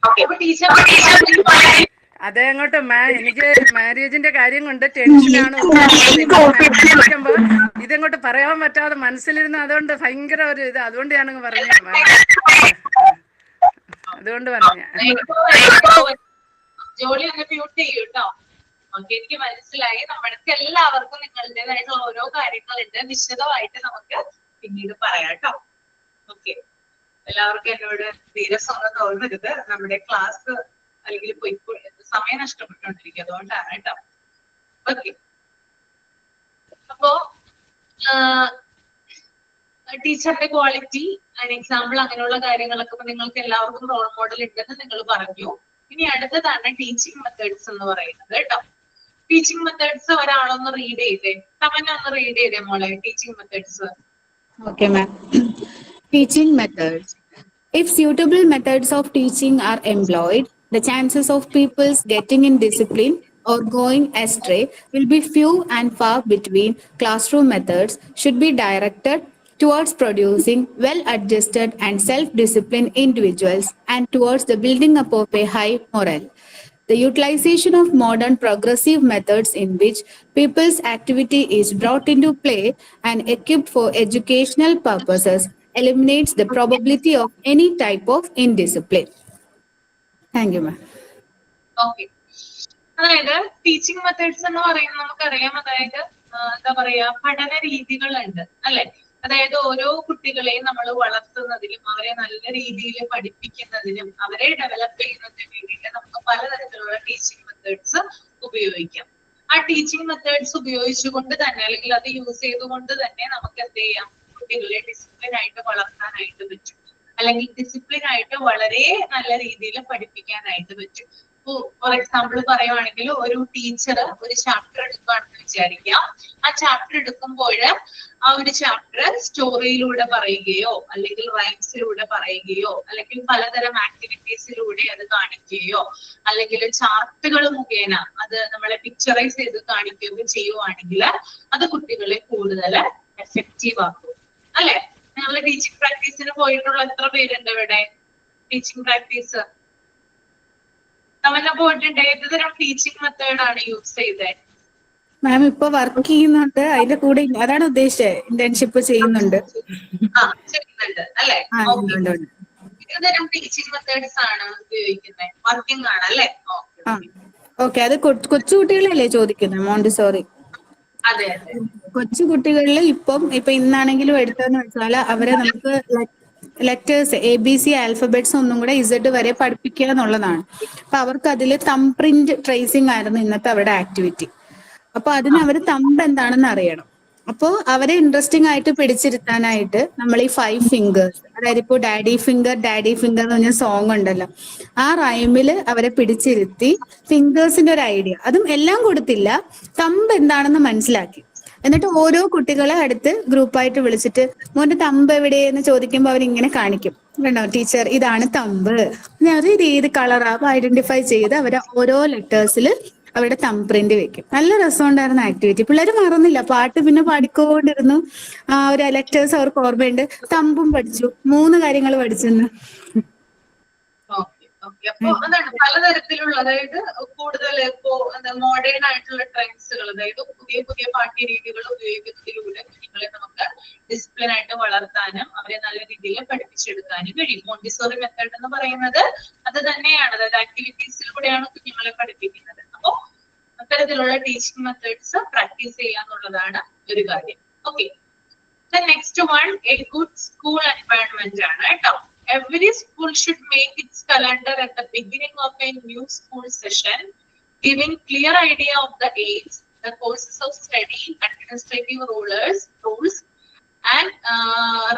അപ്പൊ ടീച്ചർ അതെ, അങ്ങോട്ട് എനിക്ക് മാരേജിന്റെ കാര്യം കൊണ്ട് ടെൻഷനാണ്. ഇതങ്ങോട്ട് പറയാൻ പറ്റാതെ മനസ്സിലിരുന്ന് അതുകൊണ്ട് ഭയങ്കര ഒരു ഇത്. അതുകൊണ്ട് ഞാനങ്ങ് പറഞ്ഞു. അതുകൊണ്ട് പറഞ്ഞ ജോലി ഒന്ന് മ്യൂട്ട് ചെയ്യൂ കേട്ടോ. ഓക്കെ, എനിക്ക് മനസ്സിലായി. നമ്മൾക്ക് എല്ലാവർക്കും നിങ്ങളുടേതായിട്ടുള്ള ഓരോ കാര്യങ്ങളുണ്ട്. വിശദമായിട്ട് നമുക്ക് പിന്നീട് പറയാം കേട്ടോ. ഓക്കെ, എല്ലാവർക്കും എന്നോട് തീരെ സ്വന്തം തോന്നരുത്. നമ്മുടെ ക്ലാസ് അല്ലെങ്കിൽ സമയം നഷ്ടപ്പെട്ടുകൊണ്ടിരിക്കും, അതുകൊണ്ടാണ് കേട്ടോ. ഓക്കെ, അപ്പോ ടീച്ചറുടെ ക്വാളിറ്റി എക്സാമ്പിൾ അങ്ങനെയുള്ള കാര്യങ്ങളൊക്കെ നിങ്ങൾക്ക് എല്ലാവർക്കും റോൾ മോഡൽ ഉണ്ടെന്ന് നിങ്ങൾ പറഞ്ഞു. ഇനി അടുത്തതാണ് ടീച്ചിങ് മെത്തേഡ്സ് എന്ന് പറയുന്നത് കേട്ടോ. ടീച്ചിങ് മെത്തേഡ്സ് ഒരാളൊന്ന് റീഡ് ചെയ്തേ. തമന്ന ഒന്ന് റീഡ് ചെയ്തേ മോളെ, teaching methods. Okay, ma'am. Teaching methods. If suitable methods of teaching are employed, the chances of people's getting in discipline or going astray will be few and far between. Classroom methods should be directed towards producing well-adjusted and self-disciplined individuals and towards the building up of a high morale. The utilization of modern progressive methods in which people's activity is brought into play and equipped for educational purposes eliminates the probability of any type of indiscipline. Thank you, ma'am. Okay. അതായത് teaching methods എന്ന് പറയുന്നത് നമുക്കറിയാം. അതായത് എന്താ പറയാ, പഠന രീതികളുണ്ട് അല്ലെ. അതായത് ഓരോ കുട്ടികളെയും നമ്മൾ വളർത്തുന്നതിലും അവരെ നല്ല രീതിയിൽ പഠിപ്പിക്കുന്നതിനും അവരെ ഡെവലപ്പ് ചെയ്യുന്നതിനും വേണ്ടിയിട്ട് നമുക്ക് പലതരത്തിലുള്ള ടീച്ചിങ് മെത്തേഡ്സ് ഉപയോഗിക്കാം. ആ ടീച്ചിങ് മെത്തേഡ്സ് ഉപയോഗിച്ചുകൊണ്ട് തന്നെ അല്ലെങ്കിൽ അത് യൂസ് ചെയ്തുകൊണ്ട് തന്നെ നമുക്ക് എന്ത് ചെയ്യാം, കുട്ടികളെ ഡിസിപ്ലിൻ ആയിട്ട് വളർത്താനായിട്ട് പറ്റും. അല്ലെങ്കിൽ ഡിസിപ്ലിൻ ആയിട്ട് വളരെ നല്ല രീതിയിൽ പഠിപ്പിക്കാനായിട്ട് പറ്റും. ഫോർ എക്സാമ്പിൾ പറയുവാണെങ്കിൽ ഒരു ടീച്ചർ ഒരു ചാപ്റ്റർ എടുക്കുകയാണെന്ന് വിചാരിക്കാം. ആ ചാപ്റ്റർ എടുക്കുമ്പോൾ ആ ഒരു ചാപ്റ്റർ സ്റ്റോറിയിലൂടെ പറയുകയോ അല്ലെങ്കിൽ റൈംസിലൂടെ പറയുകയോ അല്ലെങ്കിൽ പലതരം ആക്ടിവിറ്റീസിലൂടെ അത് കാണിക്കുകയോ അല്ലെങ്കിൽ ചാർട്ടുകൾ മുഖേന അത് നമ്മളെ പിക്ചറൈസ് ചെയ്ത് കാണിക്കുകയോ ചെയ്യുവാണെങ്കിൽ അത് കുട്ടികളെ കൂടുതൽ എഫക്റ്റീവ് ആക്കും. അല്ലെ? ഞങ്ങൾ ടീച്ചിങ് പ്രാക്ടീസിന് പോയിട്ടുള്ള എത്ര പേരുണ്ട് ഇവിടെ? ടീച്ചിങ് പ്രാക്ടീസ് തവണ പോയിട്ടുണ്ട്. ഏത് തരം ടീച്ചിങ് മെത്തേഡാണ് യൂസ് ചെയ്തത്? മാം ഇപ്പൊ വർക്ക് ചെയ്യുന്നുണ്ട്, അതിന്റെ കൂടെ അതാണ് ഉദ്ദേശിച്ചത്, ഇന്റേൺഷിപ്പ് ചെയ്യുന്നുണ്ട്. ചെയ്യുന്നുണ്ട് അല്ലെ? ഏതുതരം ടീച്ചിങ് മെത്തേഡ്സ് ആണ് ഉപയോഗിക്കുന്നത്? വർക്കിംഗ് ആണ് അല്ലെ? ഓക്കെ, അത് കൊച്ചുകുട്ടികളല്ലേ ചോദിക്കുന്നത്? മോണ്ടിസോറി. അതെ അതെ. കൊച്ചുകുട്ടികളിൽ ഇപ്പൊ ഇന്നാണെങ്കിലും എടുത്തതെന്ന് വെച്ചാൽ അവരെ നമുക്ക് ലെറ്റേഴ്സ് ABC ആൽഫബറ്റ്സ് ഒന്നും കൂടെ Z വരെ പഠിപ്പിക്കുക എന്നുള്ളതാണ്. അപ്പൊ അവർക്ക് അതിൽ തമ്പ് പ്രിന്റ് ട്രേസിംഗ് ആയിരുന്നു ഇന്നത്തെ അവരുടെ ആക്ടിവിറ്റി. അപ്പൊ അതിന് അവർ തമ്പ് എന്താണെന്ന് അറിയണം. അപ്പോൾ അവരെ ഇൻട്രസ്റ്റിംഗ് ആയിട്ട് പിടിച്ചിരുത്താനായിട്ട് നമ്മൾ ഈ 5 ഫിംഗേഴ്സ്, അതായത് ഇപ്പോൾ ഡാഡി ഫിംഗർ എന്ന് പറഞ്ഞ സോങ് ഉണ്ടല്ലോ, ആ റൈമിൽ അവരെ പിടിച്ചിരുത്തി ഫിംഗേഴ്സിന്റെ ഒരു ഐഡിയ, അതും എല്ലാം കൊടുത്തില്ല, തമ്പ് എന്താണെന്ന് മനസ്സിലാക്കി. എന്നിട്ട് ഓരോ കുട്ടികളെ അടുത്ത് ഗ്രൂപ്പായിട്ട് വിളിച്ചിട്ട് മോന്റെ തമ്പ് എവിടെയെന്ന് ചോദിക്കുമ്പോൾ അവരിങ്ങനെ കാണിക്കും, വേണോ ടീച്ചർ ഇതാണ് തമ്പ്, അത് ഏത് കളറാ, അപ്പൊ ഐഡന്റിഫൈ ചെയ്ത് അവരെ ഓരോ ലെറ്റേഴ്സിൽ അവരുടെ തമ്പ് പ്രിന്റ് വെക്കും. നല്ല രസമുണ്ടായിരുന്ന ആക്ടിവിറ്റി. പിള്ളേർ മറന്നില്ല, പാട്ട് പിന്നെ പാടിക്കൊണ്ടിരുന്നു. ഒരു ലെറ്റേഴ്സ് അവർക്ക് ഓർമ്മയുണ്ട്, തമ്പും പഠിച്ചു, 3 കാര്യങ്ങൾ പഠിച്ചെന്ന്. അപ്പൊ അതാണ് പലതരത്തിലുള്ള, അതായത് കൂടുതൽ ഇപ്പോ മോഡേൺ ആയിട്ടുള്ള ട്രെൻഡ്സുകൾ, അതായത് പുതിയ പുതിയ പാഠ്യ രീതികൾ ഉപയോഗിക്കുന്നതിലൂടെ കുട്ടികളെ നമുക്ക് ഡിസിപ്ലിൻ ആയിട്ട് വളർത്താനും അവരെ നല്ല രീതിയിൽ പഠിപ്പിച്ചെടുക്കാനും കഴിയും. മോണ്ടിസോറി മെത്തേഡ് എന്ന് പറയുന്നത് അത് തന്നെയാണ്, അതായത് ആക്ടിവിറ്റീസിലൂടെയാണ് കുഞ്ഞുങ്ങളെ പഠിപ്പിക്കുന്നത്. അപ്പോ അത്തരത്തിലുള്ള ടീച്ചിങ് മെത്തേഡ്സ് പ്രാക്ടീസ് ചെയ്യാന്നുള്ളതാണ് ഒരു കാര്യം. Okay, next one A good school environment ആണ് കേട്ടോ. Every school should make its calendar at the beginning of a new school session, giving clear idea of the aims, the courses of study, administrative rules and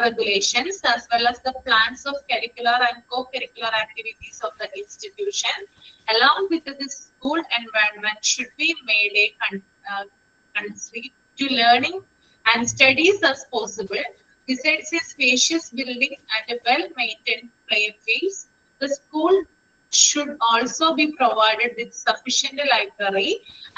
regulations, as well as the plans of curricular and co-curricular activities of the institution. Along with this, school environment should be made a conducive to learning and studies as possible. Besides a spacious building and a well-maintained playing fields, the school should also be provided with sufficient library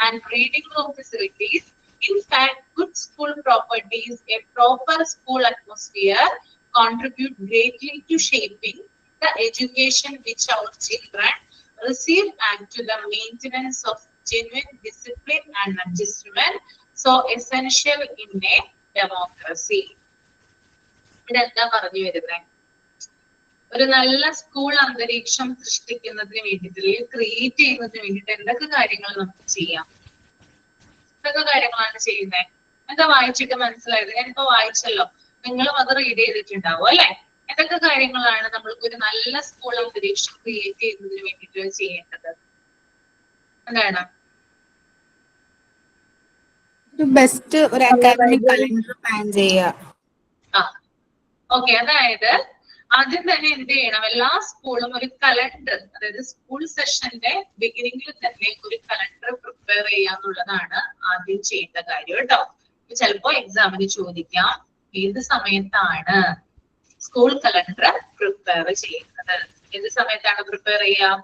and reading room facilities. In fact, good school properties, a proper school atmosphere, contribute greatly to shaping the education which our children receive and to the maintenance of genuine discipline and adjustment, so essential in a democracy. ഇതെന്താ പറഞ്ഞു വരുന്നത്? ഒരു നല്ല school അന്തരീക്ഷം സൃഷ്ടിക്കുന്നതിന് വേണ്ടിയിട്ട്, അല്ലെങ്കിൽ create ചെയ്യുന്നതിന് വേണ്ടിയിട്ട് എന്തൊക്കെ കാര്യങ്ങൾ നമുക്ക് ചെയ്യാം? എന്തൊക്കെ കാര്യങ്ങളാണ് ചെയ്യുന്നത്? എന്താ വായിച്ചിട്ട് മനസ്സിലായത്? ഞാനിപ്പോ വായിച്ചല്ലോ, നിങ്ങളും അത് റീഡ് ചെയ്തിട്ടുണ്ടാവും അല്ലെ? എന്തൊക്കെ കാര്യങ്ങളാണ് നമ്മൾക്ക് ഒരു നല്ല സ്കൂൾ അന്തരീക്ഷം ക്രിയേറ്റ് ചെയ്യുന്നതിന് വേണ്ടിയിട്ട് ചെയ്യേണ്ടത്? എന്താണ്? ബെസ്റ്റ് ഒരു അക്കാദമിക് കലണ്ടർ പ്ലാൻ ചെയ്യുക. ഓക്കെ, അതായത് ആദ്യം തന്നെ എന്ത് ചെയ്യണം? എല്ലാ സ്കൂളും ഒരു കലണ്ടർ, അതായത് സ്കൂൾ സെഷന്റെ ബിഗിനിങ്ങിൽ തന്നെ ഒരു കലണ്ടർ പ്രിപ്പയർ ചെയ്യാന്നുള്ളതാണ് ആദ്യം ചെയ്യേണ്ട കാര്യം കേട്ടോ. ചിലപ്പോ എക്സാമിന് ചോദിക്കാം, ഏത് സമയത്താണ് സ്കൂൾ കലണ്ടർ പ്രിപ്പയർ ചെയ്യുന്നത്? ഏത് സമയത്താണ് പ്രിപ്പയർ ചെയ്യാം?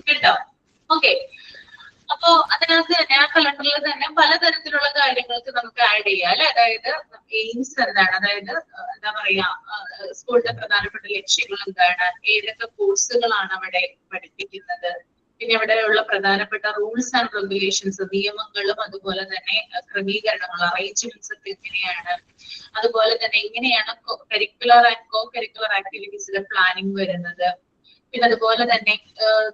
കേട്ടോ? ഓക്കെ, അപ്പോ അതിനകത്ത് തന്നെ ആ കലണ്ടറിൽ തന്നെ പലതരത്തിലുള്ള കാര്യങ്ങൾക്ക് നമുക്ക് ആഡ് ചെയ്യാം അല്ലെ? അതായത് എയിംസ് എന്താണ്, അതായത് എന്താ പറയാ, സ്കൂളിന്റെ പ്രധാനപ്പെട്ട ലക്ഷ്യങ്ങൾ എന്താണ്, ഏതൊക്കെ കോഴ്സുകളാണ് അവിടെ പഠിപ്പിക്കുന്നത്, പിന്നെ അവിടെയുള്ള പ്രധാനപ്പെട്ട റൂൾസ് ആൻഡ് റെഗുലേഷൻസ്, നിയമങ്ങളും അതുപോലെ തന്നെ ക്രമീകരണങ്ങൾ, അറേഞ്ച്മെന്റ്സ് ഒക്കെ എങ്ങനെയാണ്, അതുപോലെ തന്നെ എങ്ങനെയാണ് curricular and co curricular ആക്ടിവിറ്റീസിലെ planning വരുന്നത്, പിന്നെ അതുപോലെ തന്നെ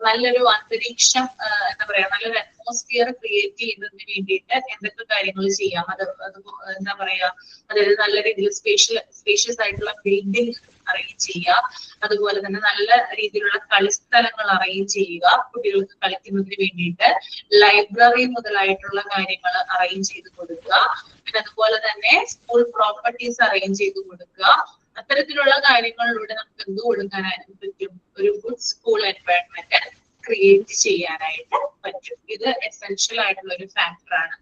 നല്ലൊരു അന്തരീക്ഷം, എന്താ പറയാ, നല്ലൊരു അറ്റ്മോസ്ഫിയർ ക്രിയേറ്റ് ചെയ്യുന്നതിന് വേണ്ടിയിട്ട് എന്തൊക്കെ കാര്യങ്ങൾ ചെയ്യാം, അത് എന്താ പറയാ, അതായത് നല്ല രീതിയിൽ സ്പേഷ്യസ് ആയിട്ടുള്ള ബിൽഡിംഗ് അറേഞ്ച് ചെയ്യുക, അതുപോലെ തന്നെ നല്ല രീതിയിലുള്ള കളിസ്ഥലങ്ങൾ അറേഞ്ച് ചെയ്യുക, കുട്ടികൾക്ക് കളിക്കുന്നതിന് വേണ്ടിയിട്ട് ലൈബ്രറി മുതലായിട്ടുള്ള കാര്യങ്ങൾ അറേഞ്ച് ചെയ്ത് കൊടുക്കുക, പിന്നെ അതുപോലെ തന്നെ സ്കൂൾ പ്രോപ്പർട്ടീസ് അറേഞ്ച് ചെയ്ത് കൊടുക്കുക, അത്തരത്തിലുള്ള കാര്യങ്ങളിലൂടെ നമുക്ക് എന്ത് കൊടുക്കാനായിട്ട് പറ്റും? ഒരു ഗുഡ് സ്കൂൾ എൻവയൺമെന്റ് ക്രിയേറ്റ് ചെയ്യാനായിട്ട് പറ്റും. ഇത് എസെൻഷ്യൽ ആയിട്ടുള്ള ഒരു ഫാക്ടറാണ്.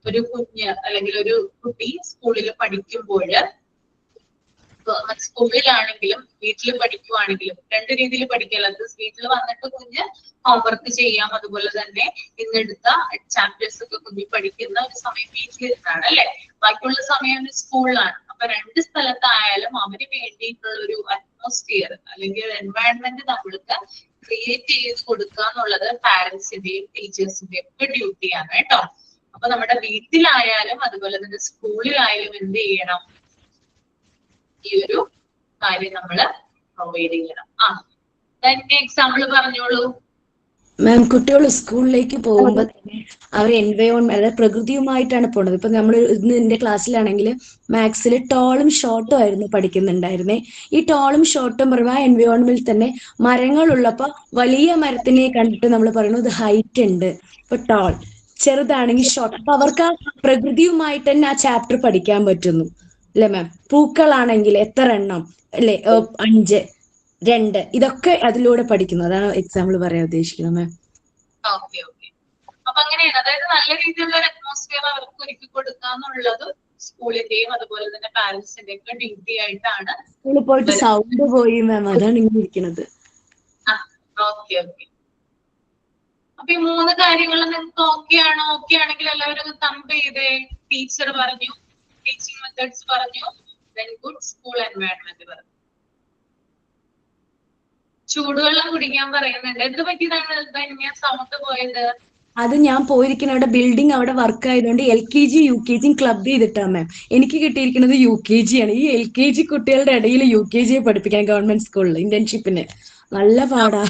ഒരു കുഞ്ഞ് അല്ലെങ്കിൽ ഒരു കുട്ടി സ്കൂളിൽ പഠിക്കുമ്പോൾ, സ്കൂളിലാണെങ്കിലും വീട്ടിൽ പഠിക്കുവാണെങ്കിലും രണ്ട് രീതിയിൽ പഠിക്കാനുള്ളത്. വീട്ടിൽ വന്നിട്ട് കുഞ്ഞ് ഹോംവർക്ക് ചെയ്യാം, അതുപോലെ തന്നെ ഇന്നെടുത്ത ചാപ്റ്റേഴ്സ് ഒക്കെ കുഞ്ഞ് പഠിക്കുന്ന ഒരു സമയം വീട്ടിലിരുന്നാണ് അല്ലെ. ബാക്കിയുള്ള സമയം സ്കൂളിലാണ്. അപ്പൊ രണ്ട് സ്ഥലത്തായാലും അവന് വേണ്ടിയിട്ടുള്ള ഒരു അറ്റ്മോസ്ഫിയർ അല്ലെങ്കിൽ എൻവയൺമെന്റ് നമ്മൾക്ക് ക്രിയേറ്റ് ചെയ്ത് കൊടുക്കുക എന്നുള്ളത് പാരന്റ്സിന്റെയും ടീച്ചേഴ്സിന്റെയും ഒക്കെ ഡ്യൂട്ടിയാണ് കേട്ടോ. അപ്പൊ നമ്മുടെ വീട്ടിലായാലും അതുപോലെ തന്നെ സ്കൂളിലായാലും എന്ത് ചെയ്യണം? ഈ ഒരു കാര്യം നമ്മൾ പ്രൊവൈഡ് ചെയ്യണം. എക്സാമ്പിൾ പറഞ്ഞോളൂ മാം. കുട്ടികൾ സ്കൂളിലേക്ക് പോകുമ്പോൾ തന്നെ അവർ എൻവയോൺമെന്റ്, അതായത് പ്രകൃതിയുമായിട്ടാണ് പോണത്. ഇപ്പൊ നമ്മൾ ഇന്ന് എന്റെ ക്ലാസ്സിലാണെങ്കിൽ മാത്സിൽ ടോളും ഷോർട്ടും ആയിരുന്നു പഠിക്കുന്നുണ്ടായിരുന്നേ. ഈ ടോളും ഷോർട്ടും പറയുമ്പോൾ ആ എൻവയോൺമെന്റിൽ തന്നെ മരങ്ങളുള്ളപ്പോ വലിയ മരത്തിനെ കണ്ടിട്ട് നമ്മൾ പറയുന്നത് ഹൈറ്റ് ഉണ്ട്. ഇപ്പൊ ടോൾ, ചെറുതാണെങ്കിൽ ഷോർട്ട്. അപ്പൊ അവർക്ക് ആ പ്രകൃതിയുമായിട്ട് തന്നെ ആ ചാപ്റ്റർ പഠിക്കാൻ പറ്റുന്നു അല്ലെ മാം. പൂക്കളാണെങ്കിൽ എത്ര എണ്ണം അല്ലെ, 5, 2, ഇതൊക്കെ അതിലൂടെ പഠിക്കുന്നു. അതാണ് എക്സാമ്പിൾ പറയാൻ ഉദ്ദേശിക്കുന്നത് മാം. Okay okay. അപ്പൊ അങ്ങനെയാണ്, അതായത് നല്ല രീതിയിലുള്ള ഒരു അറ്റ്മോസ്ഫിയർ അവർക്ക് ഒരുക്കി കൊടുക്കുക എന്നുള്ളത് സ്കൂളിന്റെയും അതുപോലെ തന്നെ പാരന്റ്സിന്റെയും ഒക്കെ ഡ്യൂട്ടി ആയിട്ടാണ്. സ്കൂളിൽ പോയിട്ട് സൗണ്ട് പോയി മാം, അതാണ് ഇങ്ങനെ ഇരിക്കുന്നത്. Okay okay. അപ്പൊ ഈ 3 കാര്യങ്ങൾ നിങ്ങൾക്ക് ഓക്കെ ആണോ? ഓക്കെ ആണെങ്കിൽ എല്ലാവരും തമ്പ് ചെയ്തേ. ടീച്ചർ പറഞ്ഞു, ടീച്ചിങ് മെത്തേഡ്സ് പറഞ്ഞു, then good school environment പറഞ്ഞു. ചൂടുവെള്ളം കുടിക്കാൻ പറയുന്നുണ്ട്. എന്ത് പറ്റിയതാണ് ഞാൻ സൗണ്ട് പോയത്? അത് ഞാൻ പോയിരിക്കുന്ന അവിടെ ബിൽഡിംഗ് അവിടെ വർക്ക് ആയതുകൊണ്ട് LKG UKG ക്ലബ് ചെയ്തിട്ടാ മാം. എനിക്ക് കിട്ടിയിരിക്കുന്നത് UKG ആണ്. ഈ LKG കുട്ടികളുടെ ഇടയിൽ UKG പഠിപ്പിക്കാൻ ഗവൺമെന്റ് സ്കൂളിൽ ഇന്റേൺഷിപ്പിന് നല്ല പാടാ,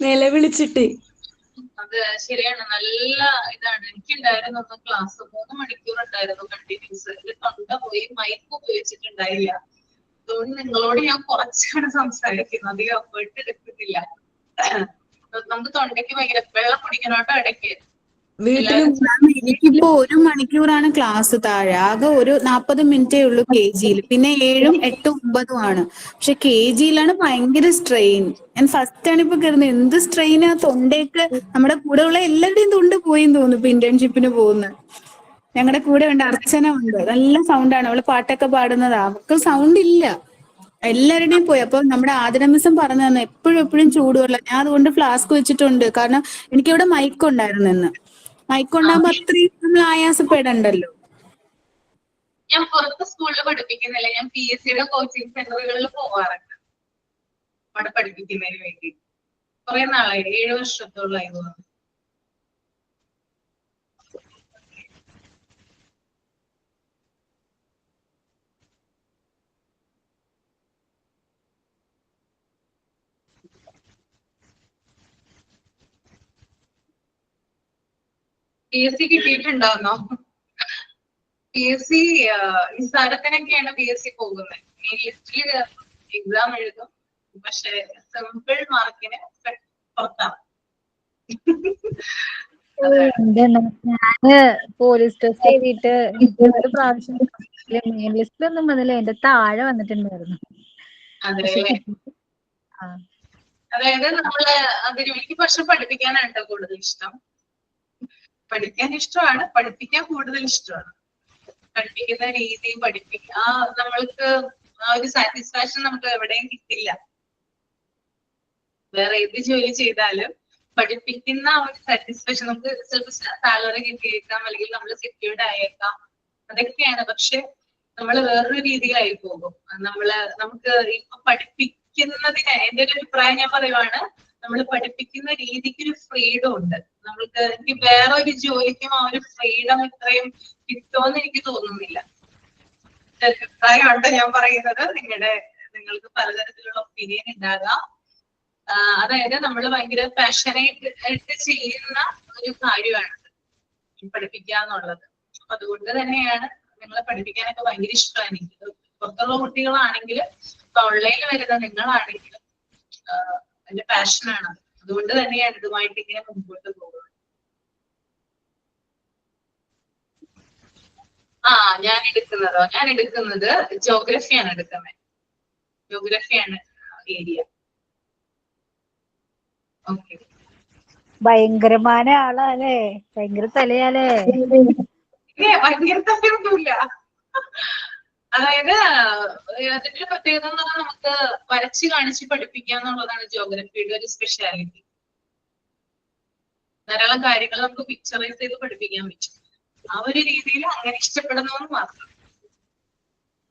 നിലവിളിച്ചിട്ട്. അത് ശരിയാണ്, നല്ല ഇതാണ്. എനിക്കുണ്ടായിരുന്നു ഒന്ന് ക്ലാസ് 3 മണിക്കൂർ ഉണ്ടായിരുന്നു കണ്ടിന്യൂസ്. തൊണ്ട പോയി, മൈക്ക് ഉപയോഗിച്ചിട്ടുണ്ടായില്ല. അതുകൊണ്ട് നിങ്ങളോട് ഞാൻ കുറച്ചാണ് സംസാരിക്കുന്നത്, അധികം എഫേർട്ട് എടുക്കുന്നില്ല. നമുക്ക് തൊണ്ടയ്ക്ക് ഭയങ്കര വെള്ളം കുടിക്കണോട്ടോ ഇടയ്ക്ക്. എനിക്കിപ്പോ 1 മണിക്കൂറാണ് ക്ലാസ് താഴെ. ആകെ ഒരു 40 മിനിറ്റേ ഉള്ളൂ KG-യിൽ. പിന്നെ 7, 8, 9 ആണ്. പക്ഷെ KG-യിലാണ് ഭയങ്കര സ്ട്രെയിൻ. ഞാൻ ഫസ്റ്റ് ആണ് ഇപ്പൊ കയറുന്നത്. എന്ത് സ്ട്രെയിനാ തൊണ്ടയൊക്കെ. നമ്മുടെ കൂടെ ഉള്ള എല്ലാവരുടെയും തൊണ്ട പോയിന്ന് തോന്നുന്നു ഇപ്പൊ ഇന്റേൺഷിപ്പിന് പോകുന്നത്. ഞങ്ങളുടെ കൂടെ ഉണ്ട് അർച്ചന ഉണ്ട്, നല്ല സൗണ്ടാണ്. അവള് പാട്ടൊക്കെ പാടുന്നതാ. അവൾക്ക് സൗണ്ട് ഇല്ല, എല്ലാവരുടെയും പോയി. അപ്പൊ നമ്മുടെ ആതിര മിസ്സും പറഞ്ഞു തന്നെ എപ്പോഴും ചൂടുവെള്ളം. ഞാൻ അതുകൊണ്ട് ഫ്ലാസ്ക് വെച്ചിട്ടുണ്ട്. കാരണം എനിക്കിവിടെ മൈക്ക് ഉണ്ടായിരുന്നെന്ന്. മൈക്ക് ഉണ്ടാകുമ്പോ അത്രയും നമ്മൾ ആയാസപ്പെടണ്ടല്ലോ. ഞാൻ പുറത്ത് സ്കൂളിൽ പഠിപ്പിക്കുന്നില്ല, ഞാൻ PSCയുടെ കോച്ചിങ് സെന്ററുകളിൽ പോവാറുണ്ട് അവിടെ പഠിപ്പിക്കുന്നതിന് വേണ്ടി. കുറെ നാളായി, 7 വർഷത്തോളമായി തോന്നുന്നു. PSC കിട്ടിയിട്ടുണ്ടാവുന്നോ? PSC നിസ്സാരത്തിനൊക്കെയാണ് PSC പോകുന്നത്. ഈ ലിസ്റ്റിൽ എക്സാം എഴുതും, പക്ഷെ സിമ്പിൾ മാർക്കിന് പുറത്താണ്. ഞാന് പോലീസ് ടെസ്റ്റ് എഴുതിയിട്ട് ഒരു പ്രാവശ്യം മെയിൻ ലിസ്റ്റിലൊന്നും വന്നില്ല, എന്റെ താഴെ വന്നിട്ടുണ്ടായിരുന്നു. അതായത് നമ്മള് എനിക്ക് പക്ഷെ പഠിപ്പിക്കാനാണ് കൂടുതൽ ഇഷ്ടം. പഠിക്കാൻ ഇഷ്ടമാണ്, പഠിപ്പിക്കാൻ കൂടുതൽ ഇഷ്ടമാണ്. പഠിപ്പിക്കുന്ന രീതി, നമ്മൾക്ക് ആ ഒരു സാറ്റിസ്ഫാക്ഷൻ നമുക്ക് എവിടെയും കിട്ടില്ല. വേറെ ഏത് ജോലി ചെയ്താലും പഠിപ്പിക്കുന്ന ആ ഒരു സാറ്റിസ്ഫാക്ഷൻ നമുക്ക് ചിലപ്പോൾ സാലറി കിട്ടിയേക്കാം, അല്ലെങ്കിൽ നമ്മൾ സെക്യൂർഡ് ആയേക്കാം, അതൊക്കെയാണ്. പക്ഷെ നമ്മൾ വേറൊരു രീതിയിലായി പോകും. നമുക്ക് ഇപ്പൊ പഠിപ്പിക്കുന്നതിന് എന്റെ ഒരു അഭിപ്രായം ഞാൻ പറയുവാണ്, നമ്മൾ പഠിപ്പിക്കുന്ന രീതിക്ക് ഒരു ഫ്രീഡം ഉണ്ട്. നമ്മൾക്ക് എനിക്ക് വേറെ ഒരു ജോലിക്കും ആ ഒരു ഫ്രീഡം ഇത്രയും കിട്ടുമെന്ന് എനിക്ക് തോന്നുന്നില്ല. അഭിപ്രായമാണ് ഞാൻ പറയുന്നത്. നിങ്ങൾക്ക് പലതരത്തിലുള്ള ഒപ്പീനിയൻ ഉണ്ടാകാം. അതായത് നമ്മൾ ഭയങ്കര പാഷനേറ്റ് ആയിട്ട് ചെയ്യുന്ന ഒരു കാര്യമാണ് പഠിപ്പിക്കുക എന്നുള്ളത്. അപ്പൊ അതുകൊണ്ട് തന്നെയാണ് നിങ്ങളെ പഠിപ്പിക്കാനൊക്കെ ഭയങ്കര ഇഷ്ടമാണ് എനിക്ക്. പുറത്തുള്ള കുട്ടികളാണെങ്കിലും ഇപ്പൊ ഓൺലൈനിൽ വരുന്ന നിങ്ങളാണെങ്കിലും എന്റെ പാഷനാണ്. അതുകൊണ്ട് തന്നെയാണ് ഇതുമായിട്ട് ഇങ്ങനെ മുമ്പോട്ട് പോകുന്നത്. ഞാൻ എടുക്കുന്നത് ജോഗ്രഫിയാണ് എടുക്കുന്നത്. ജോഗ്രഫിയാണ് ഏരിയ. ഓക്കെ, ഭയങ്കരമായ ആളാല്ലേ, ഭയങ്കര തലയാലേ. ഭയങ്കര തലയൊന്നുമില്ല. അതായത് അതിന്റെ പ്രത്യേകത എന്ന് പറഞ്ഞാൽ നമുക്ക് വരച്ച് കാണിച്ച് പഠിപ്പിക്കുക എന്നുള്ളതാണ് ജോഗ്രഫിയുടെ ഒരു സ്പെഷ്യാലിറ്റി. ധാരാളം കാര്യങ്ങൾ നമുക്ക് പിക്ചറൈസ് ചെയ്ത് പഠിപ്പിക്കാൻ പറ്റും. ആ ഒരു രീതിയിൽ അങ്ങനെ ഇഷ്ടപ്പെടുന്നതെന്ന് മാത്രം.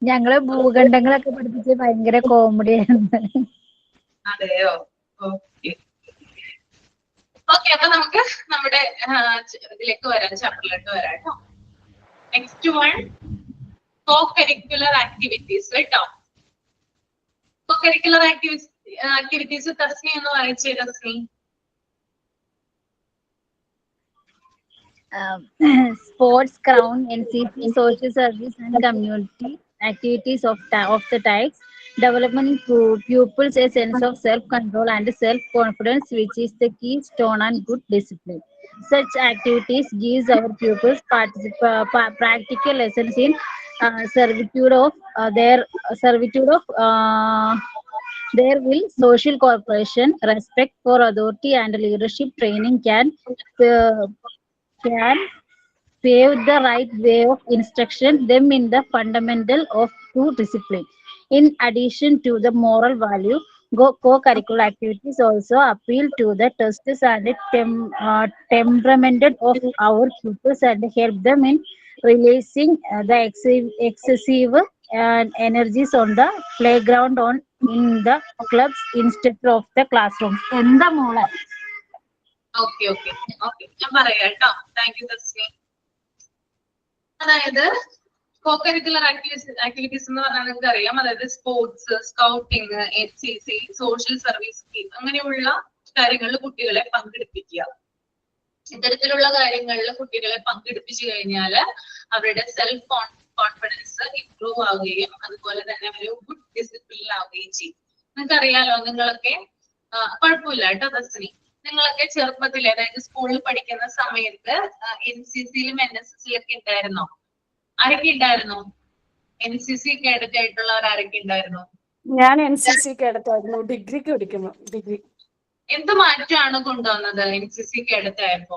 ഞങ്ങള് ഭൂഖണ്ഡങ്ങളൊക്കെ പഠിപ്പിച്ച് ഭയങ്കര കോമഡിയായിരുന്നു. അതെയോ? ഓക്കെ ഓക്കെ, അപ്പൊ നമുക്ക് നമ്മുടെ ഇതിലേക്ക് വരാം, ചാപ്റ്ററിലേക്ക് വരാം കേട്ടോ. നെക്സ്റ്റ് വൺ, co-curricular activities കേട്ടോ. co-curricular activities തസ്നി എന്ന് വായിച്ചേ. Tasni, Sports, crown, NCC, social service and community activities of the types, development in pupils a sense of self-control and self-confidence, which is the keystone and good discipline. Such activities gives our pupils practical lessons in servitude of their will, social cooperation, respect for authority and leadership. Training can pave the right way of instruction them in the fundamental of true discipline. In addition to the moral value, co-curricular activities also appeal to the tastes and temperament of our pupils and help them in releasing the excessive energies on the playground in the clubs instead of the classrooms. എന്താ മോളെ? Okay okay okay, ഞാൻ പറയാം കേട്ടോ. Thank you Tasni. അതായത് co-curricular activities എന്ന് പറഞ്ഞാൽ നിങ്ങൾക്ക് അറിയാം, അതായത് sports, scouting, NCC, social service scheme, അങ്ങനെയുള്ള കാര്യങ്ങളിൽ കുട്ടികളെ പങ്കെടുപ്പിക്കുക. ഇത്തരത്തിലുള്ള കാര്യങ്ങളിൽ കുട്ടികളെ പങ്കെടുപ്പിച്ചു കഴിഞ്ഞാൽ അവരുടെ സെൽഫ് കോൺഫിഡൻസ് ഇംപ്രൂവ് ആവുകയും അതുപോലെ തന്നെ ഒരു ഗുഡ് ഡിസിപ്ലിൻ ആവുകയും ചെയ്യും. നിങ്ങൾക്കറിയാലോ, നിങ്ങളൊക്കെ കുഴപ്പമില്ല കേട്ടോ തസ്നി, നിങ്ങളൊക്കെ ചെറുപ്പത്തിൽ അതായത് സ്കൂളിൽ പഠിക്കുന്ന സമയത്ത് NCCയിലും NSSലൊക്കെ ഉണ്ടായിരുന്നോ? ആരൊക്കെ ഉണ്ടായിരുന്നു? NCC കേഡറ്റ് ആയിട്ടുള്ളവർ ആരൊക്കെ ഉണ്ടായിരുന്നു? ഞാൻ NCC കേഡറ്റായിരുന്നു, ഡിഗ്രിക്ക് പഠിക്കുന്നു. ഡിഗ്രി എന്ത് മാറ്റമാണ് കൊണ്ടുവന്നത് NCC കേഡറ്റ് ആയപ്പോ?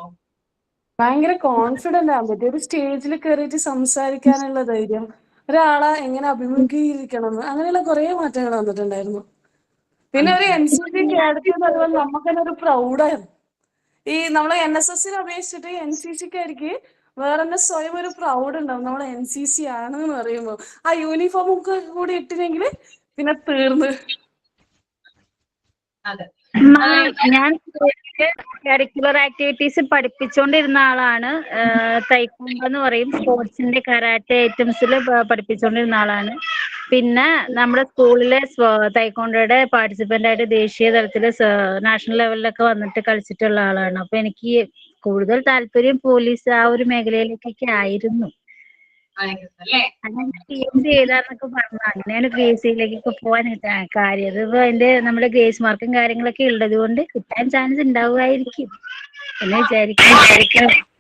ഭയങ്കര കോൺഫിഡന്റ് ആകാൻ പറ്റും. ഒരു സ്റ്റേജിൽ കയറിയിട്ട് സംസാരിക്കാനുള്ള ധൈര്യം, ഒരാളെ എങ്ങനെ അഭിമുഖീകരിക്കണം, അങ്ങനെയുള്ള കുറെ മാറ്റങ്ങൾ വന്നിട്ടുണ്ടായിരുന്നു. പിന്നെ ഒരു NCC കേഡറ്റ് എന്ന് പറയുമ്പോൾ നമുക്ക് തന്നെ ഒരു പ്രൗഡായിരുന്നു. ഈ നമ്മളെ NSSനെ അപേക്ഷിച്ചിട്ട് NCCക്കാർക്ക് വേറെ തന്നെ സ്വയം ഒരു പ്രൗഡ് ഉണ്ടാവും. നമ്മൾ NCC ആണ് എന്ന് പറയുമ്പോൾ ആ യൂണിഫോം ഒക്കെ കൂടി ഇട്ടില്ലെങ്കിൽ പിന്നെ തീർന്ന്. അതെ, ഞാൻ കരിക്കുലർ ആക്ടിവിറ്റീസ് പഠിപ്പിച്ചുകൊണ്ടിരുന്ന ആളാണ്. തൈക്കോണ്ടോ എന്ന് പറയും, സ്പോർട്സിന്റെ കരാട്ടെ ഐറ്റംസിൽ പഠിപ്പിച്ചുകൊണ്ടിരുന്ന ആളാണ്. പിന്നെ നമ്മുടെ സ്കൂളിലെ തൈക്കോണ്ടോയുടെ പാർട്ടിസിപ്പന്റ് ആയിട്ട് ദേശീയ തലത്തിൽ നാഷണൽ ലെവലിലൊക്കെ വന്നിട്ട് കളിച്ചിട്ടുള്ള ആളാണ്. അപ്പൊ എനിക്ക് കൂടുതൽ താല്പര്യം പോലീസ് ആ ഒരു മേഖലയിലേക്കൊക്കെ ആയിരുന്നു. PhD ചെയ്താന്നൊക്കെ പറഞ്ഞു, അങ്ങനെയാണ് PhDയിലേക്കൊക്കെ പോകാൻ കാര്യം. അതിപ്പോ അതിന്റെ നമ്മുടെ ഗ്രേസ് മാർക്കും കാര്യങ്ങളൊക്കെ ഉള്ളത് കൊണ്ട് കിട്ടാൻ ചാൻസ് ഉണ്ടാവുമായിരിക്കും എന്ന് വിചാരിക്കും.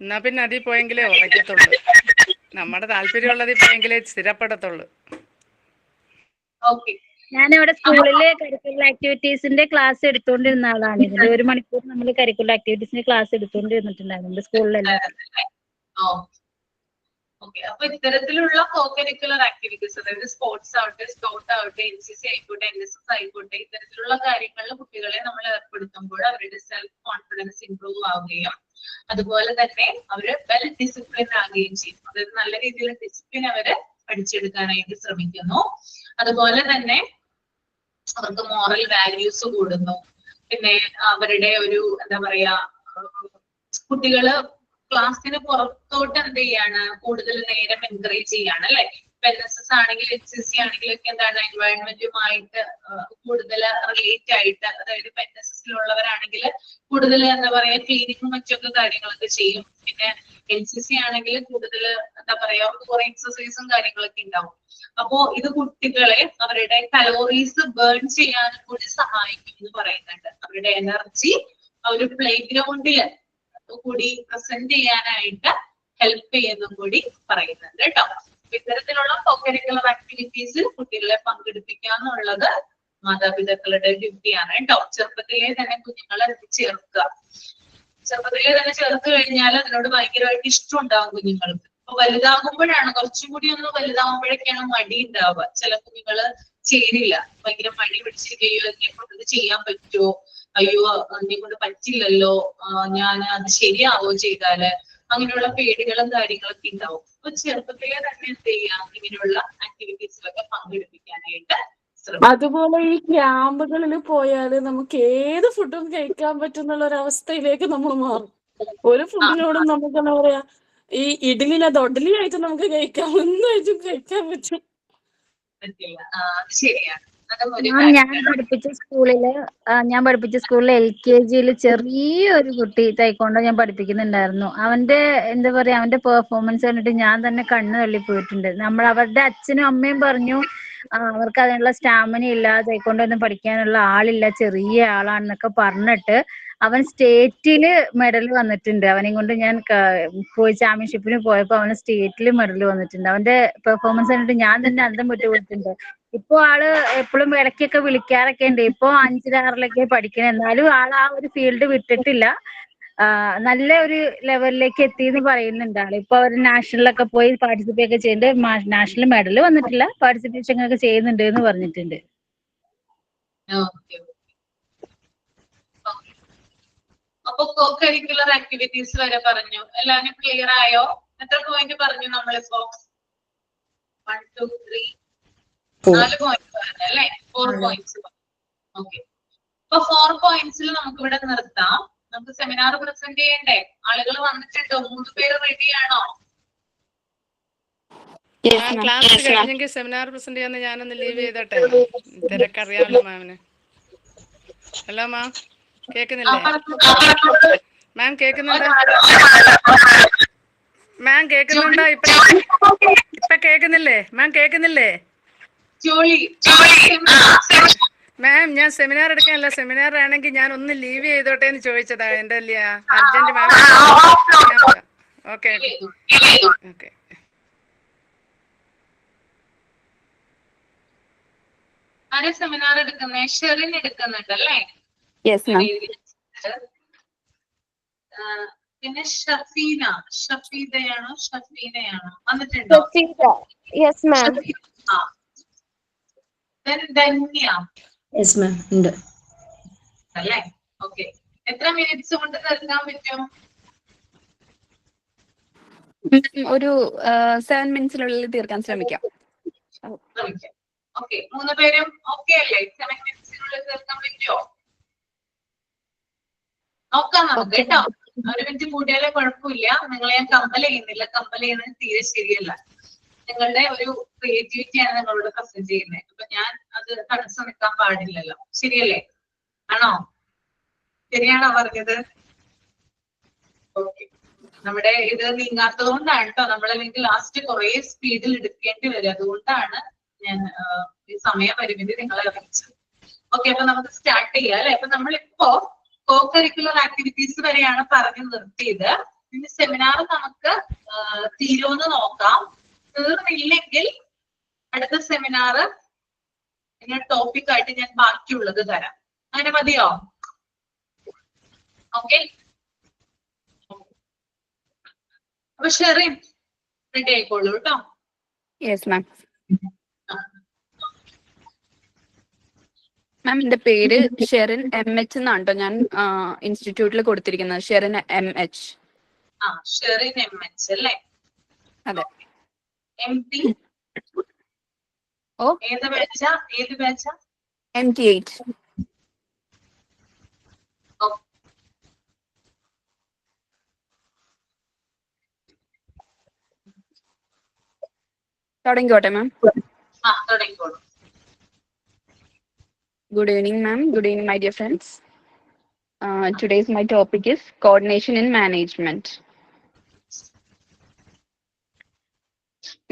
എന്നാ പിന്നെ അതിൽ പോയെങ്കിലേ ഉറക്കത്തുള്ളൂ. നമ്മുടെ താല്പര്യമുള്ളതിൽ പോയെങ്കിലേ സ്ഥിരപ്പെടത്തുള്ളൂ. ഞാൻ അവിടെ സ്കൂളിലെ കരിക്കുലർ ആക്ടിവിറ്റീസിന്റെ ക്ലാസ് എടുത്തുകൊണ്ടിരുന്ന ആളാണ്. ഇതിന്റെ 1 മണിക്കൂർ നമ്മൾ കരിക്കുലർ ആക്ടിവിറ്റീസിന്റെ ക്ലാസ് എടുത്തുകൊണ്ടിരുന്നിട്ടുണ്ടായിരുന്നു സ്കൂളിലെല്ലാം. ഓക്കെ, അപ്പൊ ഇത്തരത്തിലുള്ള co-curricular activities, അതായത് സ്പോർട്സ് ആവട്ടെ, സ്കൗട്ട് ആവട്ടെ, NCC ആയിക്കോട്ടെ, NSS ആയിക്കോട്ടെ, ഇത്തരത്തിലുള്ള കാര്യങ്ങളിൽ കുട്ടികളെ നമ്മൾ ഏർപ്പെടുത്തുമ്പോൾ അവരുടെ സെൽഫ് കോൺഫിഡൻസ് ഇംപ്രൂവ് ആവുകയും അതുപോലെ തന്നെ അവര് വെൽ ഡിസിപ്ലിൻ ആവുകയും ചെയ്യും. അതായത് നല്ല രീതിയിൽ ഡിസിപ്ലിൻ അവര് പഠിച്ചെടുക്കാനായിട്ട് ശ്രമിക്കുന്നു. അതുപോലെ തന്നെ അവർക്ക് മോറൽ വാല്യൂസ് കൂടുന്നു. പിന്നെ അവരുടെ ഒരു എന്താ പറയാ, കുട്ടികള് ക്ലാസ്സിന് പുറത്തോട്ട് എന്ത് ചെയ്യാണ്, കൂടുതൽ നേരം എൻകറേജ് ചെയ്യാണ് അല്ലെ. NSS ആണെങ്കിലും NCC ആണെങ്കിലും ഒക്കെ എന്താണ്, എൻവയോൺമെന്റുമായിട്ട് കൂടുതൽ റിലേറ്റ് ആയിട്ട്, അതായത് NSSലുള്ളവരാണെങ്കിൽ കൂടുതൽ എന്താ പറയാ ക്ലീനിങ്ങും മറ്റൊക്കെ കാര്യങ്ങളൊക്കെ ചെയ്യും. പിന്നെ NCC ആണെങ്കിൽ കൂടുതൽ എന്താ പറയാ കുറെ എക്സസൈസും കാര്യങ്ങളൊക്കെ ഉണ്ടാവും. അപ്പോ ഇത് കുട്ടികളെ അവരുടെ കലോറീസ് ബേൺ ചെയ്യാനും കൂടി സഹായിക്കും എന്ന് പറയുന്നുണ്ട്. അവരുടെ എനർജി ഒരു പ്ലേ ഗ്രൗണ്ടില് കൂടി പ്രസന്റ് ചെയ്യാനായിട്ട് ഹെൽപ്പ് ചെയ്യുന്നും കൂടി പറയുന്നുണ്ട് കേട്ടോ. ഇത്തരത്തിലുള്ള co-curricular ആക്ടിവിറ്റീസിൽ കുട്ടികളെ പങ്കെടുപ്പിക്കുക എന്നുള്ളത് മാതാപിതാക്കളുടെ ഡ്യൂട്ടിയാണ് കേട്ടോ. ചെറുപ്പത്തിലേ തന്നെ കുഞ്ഞുങ്ങളെ ചേർക്കുക. ചെറുപ്പത്തിലേ തന്നെ ചേർത്ത് കഴിഞ്ഞാൽ അതിനോട് ഭയങ്കരമായിട്ട് ഇഷ്ടം ഉണ്ടാവും കുഞ്ഞുങ്ങൾക്ക്. അപ്പൊ വലുതാകുമ്പോഴാണ്, കുറച്ചും കൂടി ഒന്ന് വലുതാകുമ്പോഴൊക്കെയാണ് മടി ഉണ്ടാവുക. ചില കുഞ്ഞുങ്ങള് ചേരില്ല, ഭയങ്കര മടി പിടിച്ചിരിക്കുകയോ എന്നെ കൊണ്ട് ഇത് ചെയ്യാൻ പറ്റുമോ, അയ്യോ എന്നെ കൊണ്ട് പറ്റില്ലല്ലോ, ഞാൻ അത് ശരിയാവോ ചെയ്താല്, അങ്ങനെയുള്ള പേടികളും കാര്യങ്ങളൊക്കെ ഉണ്ടാവും. അപ്പൊ ചെറുപ്പത്തിലേ തന്നെ എന്ത് ചെയ്യാം, ഇങ്ങനെയുള്ള ആക്ടിവിറ്റീസിലൊക്കെ പങ്കെടുപ്പിക്കാനായിട്ട് ശ്രമിക്കാം. അതുപോലെ ഈ ക്യാമ്പുകളിൽ പോയാല് നമുക്ക് ഏത് ഫുഡും കഴിക്കാൻ പറ്റുന്നുള്ള ഒരു അവസ്ഥയിലേക്ക് നമ്മൾ മാറും. ഒരു ഫുഡിനോടും നമുക്ക് എന്താ പറയാ, ഈ ഇഡ്ഡലിനെ ദൊഡ്ഡലി ആയിട്ട് നമുക്ക് കഴിക്കാം, ഒന്നായിട്ടും കഴിക്കാൻ പറ്റും. പറ്റില്ല. അത് ശരിയാണ്. അതും ഒരു ഞാൻ പഠിപ്പിച്ച സ്കൂളിൽ LKG ചെറിയൊരു കുട്ടി തൈക്കോണ്ടോ ഞാൻ പഠിപ്പിക്കുന്നുണ്ടായിരുന്നു. അവന്റെ എന്താ പറയാ, അവന്റെ പെർഫോമൻസ് കണ്ടിട്ട് ഞാൻ തന്നെ കണ്ണ് തള്ളി പോയിട്ടുണ്ട്. അവരുടെ അച്ഛനും അമ്മയും പറഞ്ഞു അവർക്ക് അതിനുള്ള സ്റ്റാമിന ഇല്ല, തൈക്കോണ്ടോ ഒന്നും പഠിക്കാനുള്ള ആളില്ല, ചെറിയ ആളാണെന്നൊക്കെ പറഞ്ഞിട്ട് അവൻ സ്റ്റേറ്റില് മെഡൽ വന്നിട്ടുണ്ട്. അവനെയും കൊണ്ട് ഞാൻ പോയി ചാമ്പ്യൻഷിപ്പിന് പോയപ്പോ അവന് സ്റ്റേറ്റില് മെഡൽ വന്നിട്ടുണ്ട്. അവന്റെ പെർഫോമൻസ് കണ്ടിട്ട് ഞാൻ തന്നെ അന്തം വിട്ടു പോയിട്ടുണ്ട്. ഇപ്പൊ ആള് എപ്പോഴും ഇടയ്ക്കൊക്കെ വിളിക്കാറൊക്കെ ഉണ്ട്. ഇപ്പൊ 5ൽ 6ലൊക്കെ പഠിക്കണം, എന്നാലും ആൾ ആ ഒരു ഫീൽഡ് വിട്ടിട്ടില്ല. നല്ല ഒരു ലെവലിലേക്ക് എത്തി എന്ന് പറയുന്നുണ്ട് ആള്. ഇപ്പൊ അവർ നാഷണലൊക്കെ പോയി പാർട്ടിസിപ്പേറ്റ് ഒക്കെ ചെയ്യുന്നുണ്ട്. നാഷണൽ മെഡൽ വന്നിട്ടില്ല, പാർട്ടിസിപ്പേഷൻ ഒക്കെ ചെയ്യുന്നുണ്ട് എന്ന് പറഞ്ഞിട്ടുണ്ട്. അപ്പൊ കോ കരിക്കുലർ ആക്ടിവിറ്റീസ് വരെ പറഞ്ഞു. എല്ലാവരും ക്ലിയർ ആയോ? എത്ര പോയിന്റ് പറഞ്ഞു നമ്മളിപ്പോ? 1 2 3 4 പോയിന്റ് പറഞ്ഞു അല്ലേ? 4 പോയിന്റ്സ്. ഓക്കെ, അപ്പൊ 4 പോയിന്റ്സിൽ നമുക്ക് ഇവിടെ നിർത്താം. നമുക്ക് സെമിനാർ പ്രസന്റ് ചെയ്യണ്ടേ? ആളുകൾ വന്നിട്ടുണ്ടോ? 3 പേര് റെഡിയാണോ? ക്ലാസ് കഴിഞ്ഞെങ്കിൽ സെമിനാർ പ്രസന്റ് ചെയ്യാന്ന് ഞാനൊന്ന് ലീവ് ചെയ്തട്ടെ, തിരക്കറിയാമല്ലോ മാമിന്. ഹലോ മാം, കേക്കുന്നില്ലേ? മാം കേക്കുന്നുണ്ടോ? മാം കേക്കുന്നുണ്ടോ? ഇപ്പൊ കേക്കുന്നില്ലേ? മാം കേക്കുന്നില്ലേ? മാം, ഞാൻ സെമിനാർ എടുക്കാനല്ല, സെമിനാർ ആണെങ്കിൽ ഞാൻ ഒന്ന് ലീവ് ചെയ്തോട്ടെ എന്ന് ചോദിച്ചതാ. എന്റെ അർജന്റ് മാം. Okay okay. ആരെ സെമിനാർ എടുക്കുന്നേ? ഷെറിൻ എടുക്കുന്നുണ്ടല്ലേ? പിന്നെ ഷഫീദയാണോ ഷഫീനയാണോ വന്നിട്ടുണ്ടോ? ധന്യ ഉണ്ട് അല്ലേ? ഓക്കെ, എത്ര മിനിറ്റ്സ് കൊണ്ട് തീർക്കാൻ പറ്റും? ഒരു 7 മിനിറ്റ്സിനുള്ളിൽ തീർക്കാൻ ശ്രമിക്കാം. ഓക്കെ, 3 പേരും ഓക്കെ അല്ലേ? 7 മിനിറ്റ്സിനുള്ളിൽ തീർക്കാൻ പറ്റുമോ? നോക്കാം നമുക്ക് കേട്ടോ. 1 മിനിറ്റ് കൂടിയാലേ കുഴപ്പമില്ല. നിങ്ങളെ ഞാൻ കമ്പൽ ചെയ്യുന്നില്ല, കമ്പൽ ചെയ്യുന്നത് തീരെ ശരിയല്ല. നിങ്ങളുടെ ഒരു ക്രിയേറ്റിവിറ്റിയാണ് നിങ്ങളോട് പ്രസന്റ് ചെയ്യുന്നത്. അപ്പൊ ഞാൻ അത് തടസ്സം നിൽക്കാൻ പാടില്ലല്ലോ, ശരിയല്ലേ? ആണോ? ശരിയാണോ പറഞ്ഞത്? ഓക്കെ, നമ്മുടെ ഇത് നീങ്ങാത്തത് കൊണ്ടാണ് കേട്ടോ. നമ്മളല്ലെങ്കിൽ ലാസ്റ്റ് കുറെ സ്പീഡിൽ എടുക്കേണ്ടി വരും. അതുകൊണ്ടാണ് ഞാൻ ഈ സമയപരിമിതി നിങ്ങളെ അറിയിച്ചത്. ഓക്കെ, അപ്പൊ നമുക്ക് സ്റ്റാർട്ട് ചെയ്യാം അല്ലെ? അപ്പൊ നമ്മളിപ്പോ കോ കരിക്കുലർ ആക്ടിവിറ്റീസ് വരെയാണ് പറഞ്ഞു നിർത്തിയത്. ഇനി സെമിനാർ നമുക്ക് തീരുമെന്ന് നോക്കാം. തീർന്നില്ലെങ്കിൽ അടുത്ത സെമിനാർ ടോപ്പിക് ആയിട്ട് ഞാൻ ബാക്കിയുള്ളത് തരാം. അങ്ങനെ മതിയോ? ഓക്കെ, അപ്പൊ ഷെറിൻ റെഡി ആയിക്കോളൂ കേട്ടോ. Yes ma'am. മാം, എന്റെ പേര് ഷെറിൻ MH എന്നാണ് കേട്ടോ. ഞാൻ ഇൻസ്റ്റിറ്റ്യൂട്ടിൽ കൊടുത്തിരിക്കുന്നത് ഷെറിൻ MH. ഷെറിൻ MH അല്ലേ? അതെ. MT ഏത് ബാച്ചാ? MT8. തുടങ്ങിക്കോട്ടെ ma'am? തുടങ്ങിക്കോളൂ. Good evening, ma'am. Good evening, my dear friends. Today's my topic is coordination in management.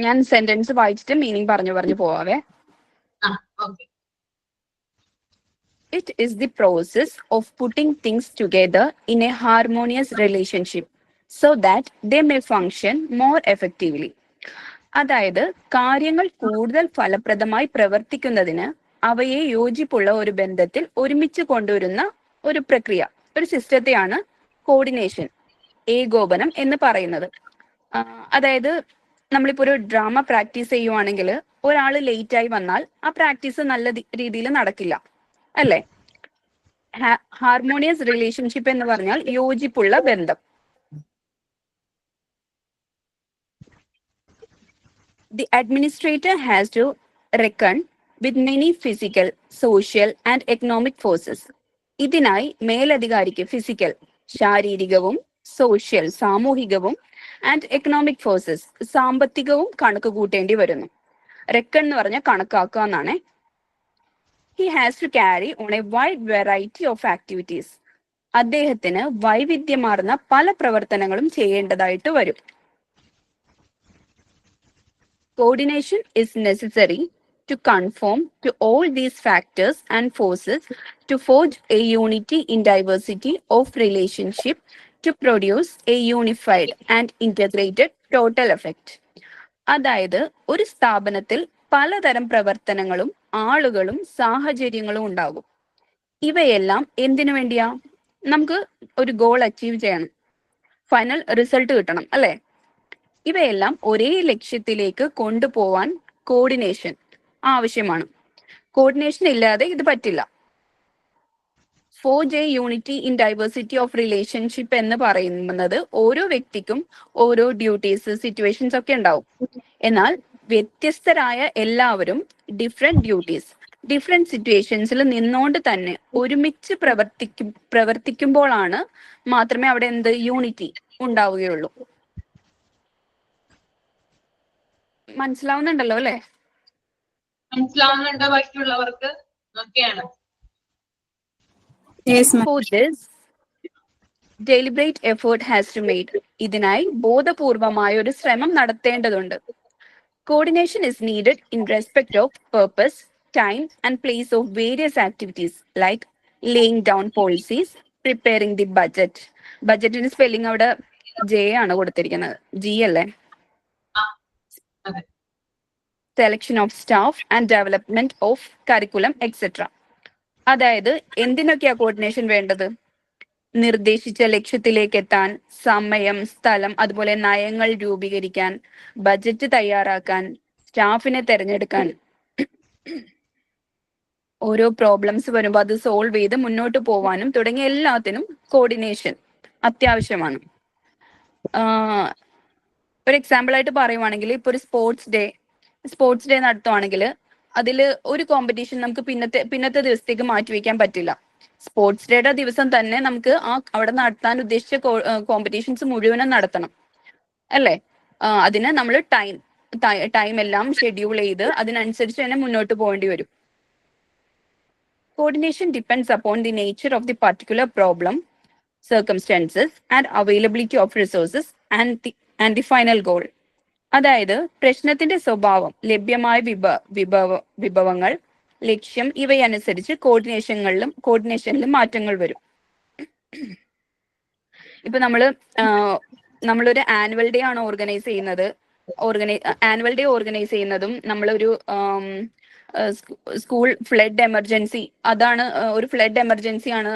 ഞാൻ സെന്റൻസ് വായിച്ചിട്ട് മീനിങ് പറഞ്ഞു പോവാവേ. It is the process of putting things together in a harmonious relationship so that they may function more effectively. അതായത് കാര്യങ്ങൾ കൂടുതൽ ഫലപ്രദമായി പ്രവർത്തിക്കുന്നതിന് അവയെ യോജിപ്പുള്ള ഒരു ബന്ധത്തിൽ ഒരുമിച്ച് കൊണ്ടുവരുന്ന ഒരു പ്രക്രിയ, ഒരു സിസ്റ്റത്തെയാണ് കോർഡിനേഷൻ, ഏകോപനം എന്ന് പറയുന്നത്. അതായത് നമ്മളിപ്പോ ഒരു ഡ്രാമ പ്രാക്ടീസ് ചെയ്യുവാണെങ്കിൽ ഒരാൾ ലേറ്റ് ആയി വന്നാൽ ആ പ്രാക്ടീസ് നല്ല രീതിയിൽ നടക്കില്ല, അല്ലേ? ഹാർമോണിയസ് റിലേഷൻഷിപ്പ് എന്ന് പറഞ്ഞാൽ യോജിപ്പുള്ള ബന്ധം. The administrator has to reckon with many physical, social and economic forces. ഇതിനായി മേലധികാരിക്ക് ഫിസിക്കൽ, ശാരീരികവും, സോഷ്യൽ, സാമൂഹികവും ആൻഡ് എക്കണോമിക് ഫോഴ്സസ്, സാമ്പത്തികവും കണക്ക് കൂട്ടേണ്ടി വരുന്നു. റെക്കൺ എന്ന് പറഞ്ഞാൽ കണക്കാക്കുക എന്നാണ്. He has to carry on a wide variety of activities. അദ്ദേഹത്തിന് വൈവിധ്യമാർന്ന പല പ്രവർത്തനങ്ങളും ചെയ്യേണ്ടതായിട്ട് വരും. Coordination is necessary to conform to all these factors and forces to forge a unity in diversity of relationship to produce a unified and integrated total effect. അതായത് ഒരു സ്ഥാപനത്തിൽ പലതരം പ്രവർത്തനങ്ങളും ആളുകളും സാഹചര്യങ്ങളും ഉണ്ടാകും. ഇവയെല്ലാം എന്തിനു വേണ്ടിയാ? നമുക്ക് ഒരു ഗോൾ അച്ചീവ് ചെയ്യണം, ഫൈനൽ റിസൾട്ട് കിട്ടണം, അല്ലെ? ഇവയെല്ലാം ഒരേ ലക്ഷ്യത്തിലേക്ക് കൊണ്ടുപോവാൻ കോർഡിനേഷൻ ആവശ്യമാണ്. കോർഡിനേഷൻ ഇല്ലാതെ ഇത് പറ്റില്ല. Forge A unity in diversity of relationship എന്ന് പറയുന്നത് ഓരോ വ്യക്തിക്കും ഓരോ ഡ്യൂട്ടീസ്, സിറ്റുവേഷൻസ് ഒക്കെ ഉണ്ടാവും. എന്നാൽ വ്യത്യസ്തരായ എല്ലാവരും ഡിഫറെന്റ് ഡ്യൂട്ടീസ്, ഡിഫറെന്റ് സിറ്റുവേഷൻസിൽ നിന്നുകൊണ്ട് തന്നെ ഒരുമിച്ച് പ്രവർത്തിക്കുമ്പോഴാണ് മാത്രമേ അവിടെ എന്ത് യൂണിറ്റി ഉണ്ടാവുകയുള്ളൂ. മനസ്സിലാവുന്നുണ്ടല്ലോ അല്ലെ? മനസ്സിലാവുന്നുണ്ടോ ബാക്കിയുള്ളവർക്ക്? ഓക്കെയാണ്. For this, deliberate effort has to made. ഇതിനായി ബോധപൂർവമായ ഒരു ശ്രമം നടത്തേണ്ടതുണ്ട്. Coordination is needed in respect of purpose, time and place of various activities like laying down policies, preparing the budget. ബഡ്ജറ്റിന്റെ spelling അവിടെ ജെ ആണ് കൊടുത്തിരിക്കുന്നത്, ജി അല്ലേ? Selection of staff and development of curriculum, etc. അതായത് എന്തിനൊക്കെയാ coordination വേണ്ടത്? നിർദ്ദേശിച്ച ലക്ഷ്യത്തിലേക്ക് എത്താൻ സമയം, സ്ഥലം, അതുപോലെ നയങ്ങൾ രൂപീകരിക്കാൻ, ബജറ്റ് തയ്യാറാക്കാൻ, സ്റ്റാഫിനെ തിരഞ്ഞെടുക്കാൻ, ഓരോ പ്രോബ്ലംസ് വരുമ്പോൾ അത് സോൾവ് ചെയ്ത് മുന്നോട്ട് പോവാനും തുടങ്ങിയ എല്ലാത്തിനും കോർഡിനേഷൻ അത്യാവശ്യമാണ്. ഒരു എക്സാമ്പിൾ ആയിട്ട് പറയുവാണെങ്കിൽ ഇപ്പൊ ഒരു സ്പോർട്സ് ഡേ നടത്തുവാണെങ്കിൽ അതിൽ ഒരു കോമ്പറ്റീഷൻ നമുക്ക് പിന്നത്തെ ദിവസത്തേക്ക് മാറ്റിവെക്കാൻ പറ്റില്ല. സ്പോർട്സ് ഡേയുടെ ദിവസം തന്നെ നമുക്ക് അവിടെ നടത്താൻ ഉദ്ദേശിച്ച കോമ്പറ്റീഷൻസ് മുഴുവനും നടത്തണം, അല്ലേ? അതിന് നമ്മൾ ടൈം എല്ലാം ഷെഡ്യൂൾ ചെയ്ത് അതിനനുസരിച്ച് തന്നെ മുന്നോട്ട് പോകേണ്ടി വരും. Coordination depends upon the nature of the particular problem, circumstances and availability of resources and the final goal. അതായത് പ്രശ്നത്തിന്റെ സ്വഭാവം, ലഭ്യമായ വിഭവങ്ങൾ, ലക്ഷ്യം ഇവയനുസരിച്ച് കോർഡിനേഷനിലും മാറ്റങ്ങൾ വരും. ഇപ്പൊ നമ്മളൊരു ആനുവൽ ഡേ ആണ് ഓർഗനൈസ് ചെയ്യുന്നത്. ആനുവൽ ഡേ ഓർഗനൈസ് ചെയ്യുന്നതും നമ്മളൊരു സ്കൂൾ ഫ്ലഡ് എമർജൻസി, അതാണ് ഒരു ഫ്ലഡ് എമർജൻസി ആണ്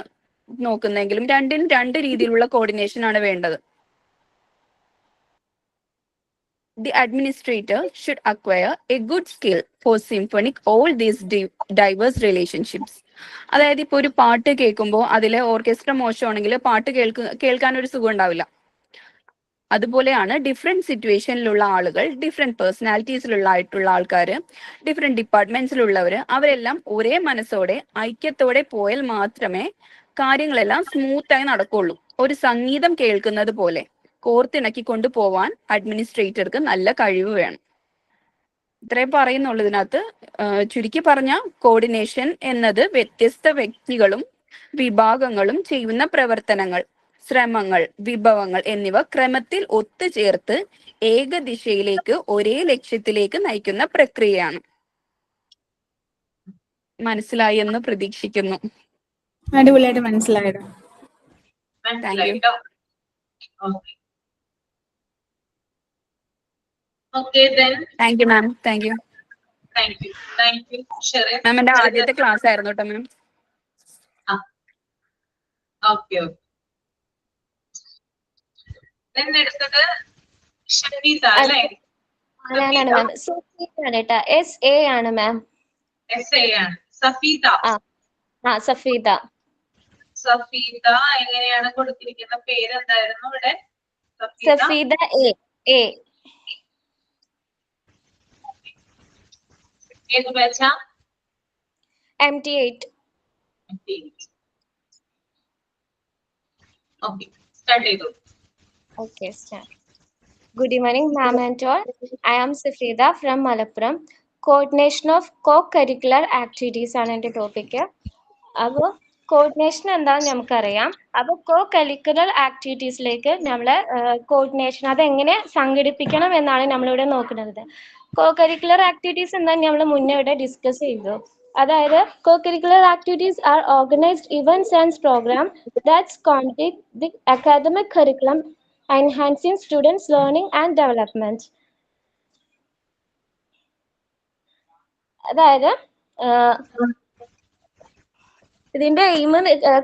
നോക്കുന്നെങ്കിലും രണ്ടിനും രണ്ട് രീതിയിലുള്ള കോർഡിനേഷൻ ആണ് വേണ്ടത്. The administrator should acquire a good skill for symphonic all these diverse relationships. അതായത് ഇപ്പൊ ഒരു പാട്ട് കേൾക്കുമ്പോൾ അതിലെ ഓർക്കസ്ട്ര മോശമാണെങ്കിൽ പാട്ട് കേൾക്കാൻ ഒരു സുഖം ഉണ്ടാവില്ല. അതുപോലെയാണ് ഡിഫറെന്റ് സിറ്റുവേഷനിലുള്ള ആളുകൾ, ഡിഫറെന്റ് പേഴ്സണാലിറ്റീസിലുള്ള ആൾക്കാർ, ഡിഫറെന്റ് ഡിപ്പാർട്ട്മെന്റ്സിലുള്ളവർ, അവരെല്ലാം ഒരേ മനസ്സോടെ ഐക്യത്തോടെ പോയാൽ മാത്രമേ കാര്യങ്ങളെല്ലാം സ്മൂത്തായി നടക്കുള്ളൂ. ഒരു സംഗീതം കേൾക്കുന്നത് പോലെ കോർത്തിണക്കി കൊണ്ടുപോവാൻ അഡ്മിനിസ്ട്രേറ്റർക്ക് നല്ല കഴിവ് വേണം. ഇത്രയും പറയുന്നുള്ളൂ ഇതിനകത്ത്. ചുരുക്കി പറഞ്ഞ കോർഡിനേഷൻ എന്നത് വ്യത്യസ്ത വ്യക്തികളും വിഭാഗങ്ങളും ചെയ്യുന്ന പ്രവർത്തനങ്ങൾ, ശ്രമങ്ങൾ, വിഭവങ്ങൾ എന്നിവ ക്രമത്തിൽ ഒത്തുചേർത്ത് ഏകദിശയിലേക്ക് ഒരേ ലക്ഷ്യത്തിലേക്ക് നയിക്കുന്ന പ്രക്രിയയാണ്. മനസ്സിലായി എന്ന് പ്രതീക്ഷിക്കുന്നു. അടിപൊളിയായിട്ട് മനസ്സിലായത്. Okay then. Thank you, ma'am. Thank you. Thank you Sherin. മാം എന്റെ ആദ്യത്തെ ക്ലാസ് ആയിരുന്നു കേട്ടോ മാം. ഓക്കെ അടുത്തത് ഷഫീദ അല്ലേ? ഞാനാണ് മാം. സഫീദ ആണ് കേട്ടോ. SA ആണ് മാം. SA ആണ്. സഫീദ. സഫീദ. സഫീദ എങ്ങനെയാണ് കൊടുത്തിരിക്കുന്ന പേര് എന്തായിരുന്നു ഇവിടെ? സഫീദ A. ഏത് ബാച്ചാ? MT8. ഓക്കെ സ്റ്റാർട്ട് ചെയ്തു. Okay, start. Good evening, ma'am and all. I am Safida from Malappuram. Coordination of co-curricular activities ആണ് എൻ്റെ ടോപ്പിക്ക്. അപ്പോൾ കോർഡിനേഷൻ എന്താണെന്ന് നമുക്കറിയാം. അപ്പോൾ co-curricular activitiesലേക്ക് നമ്മൾ കോർഡിനേഷൻ അതെങ്ങനെ സംഘടിപ്പിക്കണം എന്നാണ് നമ്മളിവിടെ നോക്കുന്നത്. co-curricular activities എന്താണെന്ന് നമ്മൾ മുന്നേ ഇവിടെ ഡിസ്കസ് ചെയ്തു. അതായത് co-curricular activities are organized events and programs that conduct the academic curriculum, enhancing students' learning and development. അതായത് ഇതിന്റെ എയിം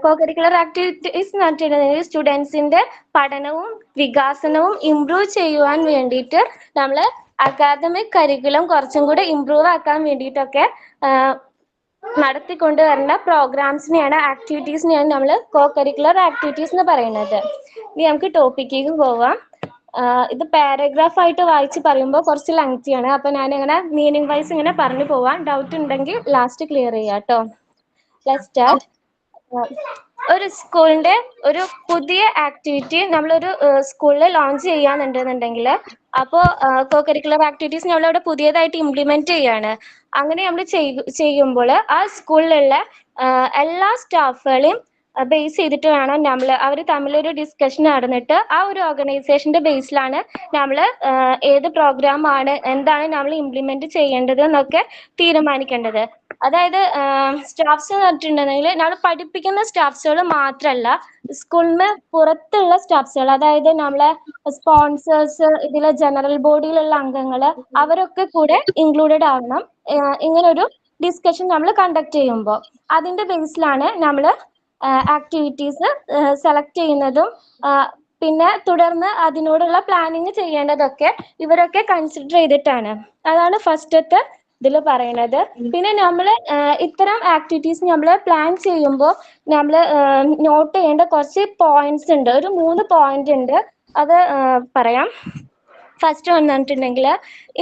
co-curricular activities എന്ന് പറഞ്ഞിട്ടുണ്ടെങ്കിൽ സ്റ്റുഡൻസിന്റെ പഠനവും വികാസനവും ഇംപ്രൂവ് ചെയ്യുവാൻ വേണ്ടിയിട്ട് നമ്മൾ അക്കാദമിക് കരിക്കുലം കുറച്ചും കൂടെ ഇംപ്രൂവ് ആക്കാൻ വേണ്ടിയിട്ടൊക്കെ നടത്തിക്കൊണ്ടുവരുന്ന പ്രോഗ്രാംസിനെയാണ് ആക്ടിവിറ്റീസിനെയാണ് നമ്മൾ co-curricular activities എന്ന് പറയുന്നത്. ഇനി നമുക്ക് ടോപ്പിക്കിലേക്ക് പോവാം. ഇത് പാരഗ്രാഫ് ആയിട്ട് വായിച്ച് പറയുമ്പോൾ കുറച്ച് ലെങ്തി ആണ്. അപ്പൊ ഞാൻ ഇങ്ങനെ മീനിങ് വൈസ് ഇങ്ങനെ പറഞ്ഞു പോവാം. ഡൗട്ട് ഉണ്ടെങ്കിൽ ലാസ്റ്റ് ക്ലിയർ ചെയ്യാം കേട്ടോ. Let's start. ഒരു സ്കൂളിന്റെ ഒരു പുതിയ ആക്ടിവിറ്റി നമ്മളൊരു സ്കൂളിൽ ലോഞ്ച് ചെയ്യാന്നുണ്ടെന്നുണ്ടെങ്കിൽ അപ്പോൾ co-curricular activities നമ്മളവിടെ പുതിയതായിട്ട് ഇംപ്ലിമെന്റ് ചെയ്യാണ്. അങ്ങനെ നമ്മൾ ചെയ്യുമ്പോൾ ആ സ്കൂളിലുള്ള എല്ലാ സ്റ്റാഫുകളെയും ബേസ് ചെയ്തിട്ട് വേണം നമ്മൾ അവർ തമ്മിലൊരു ഡിസ്കഷൻ നടന്നിട്ട് ആ ഒരു ഓർഗനൈസേഷന്റെ ബേസിലാണ് നമ്മൾ ഏത് പ്രോഗ്രാം ആണ് എന്താണ് നമ്മൾ ഇംപ്ലിമെന്റ് ചെയ്യേണ്ടത് എന്നൊക്കെ തീരുമാനിക്കേണ്ടത്. അതായത് സ്റ്റാഫ്സ് എന്ന് പറഞ്ഞിട്ടുണ്ടെങ്കിൽ നമ്മൾ പഠിപ്പിക്കുന്ന സ്റ്റാഫ്സുകൾ മാത്രമല്ല സ്കൂളിന് പുറത്തുള്ള സ്റ്റാഫ്സുകൾ, അതായത് നമ്മളെ സ്പോൺസേഴ്സ്, ഇതിലെ ജനറൽ ബോഡിയിലുള്ള അംഗങ്ങൾ അവരൊക്കെ കൂടെ ഇൻക്ലൂഡഡ് ആവണം. ഇങ്ങനൊരു ഡിസ്കഷൻ നമ്മൾ കണ്ടക്ട് ചെയ്യുമ്പോൾ അതിന്റെ ബേസിലാണ് നമ്മൾ ആക്ടിവിറ്റീസ് സെലക്ട് ചെയ്യുന്നതും പിന്നെ തുടർന്ന് അതിനോടുള്ള പ്ലാനിങ് ചെയ്യേണ്ടതൊക്കെ ഇവരൊക്കെ കൺസിഡർ ചെയ്തിട്ടാണ്. അതാണ് ഫസ്റ്റത്തെ ഇതിൽ പറയുന്നത്. പിന്നെ നമ്മൾ ഇത്തരം ആക്ടിവിറ്റീസ് നമ്മൾ പ്ലാൻ ചെയ്യുമ്പോൾ നമ്മൾ നോട്ട് ചെയ്യേണ്ട കുറച്ച് പോയിന്റ്സ് ഉണ്ട്. ഒരു 3 പോയിന്റ് ഉണ്ട്, അത് പറയാം. ഫസ്റ്റ് വന്നിട്ടുണ്ടെങ്കിൽ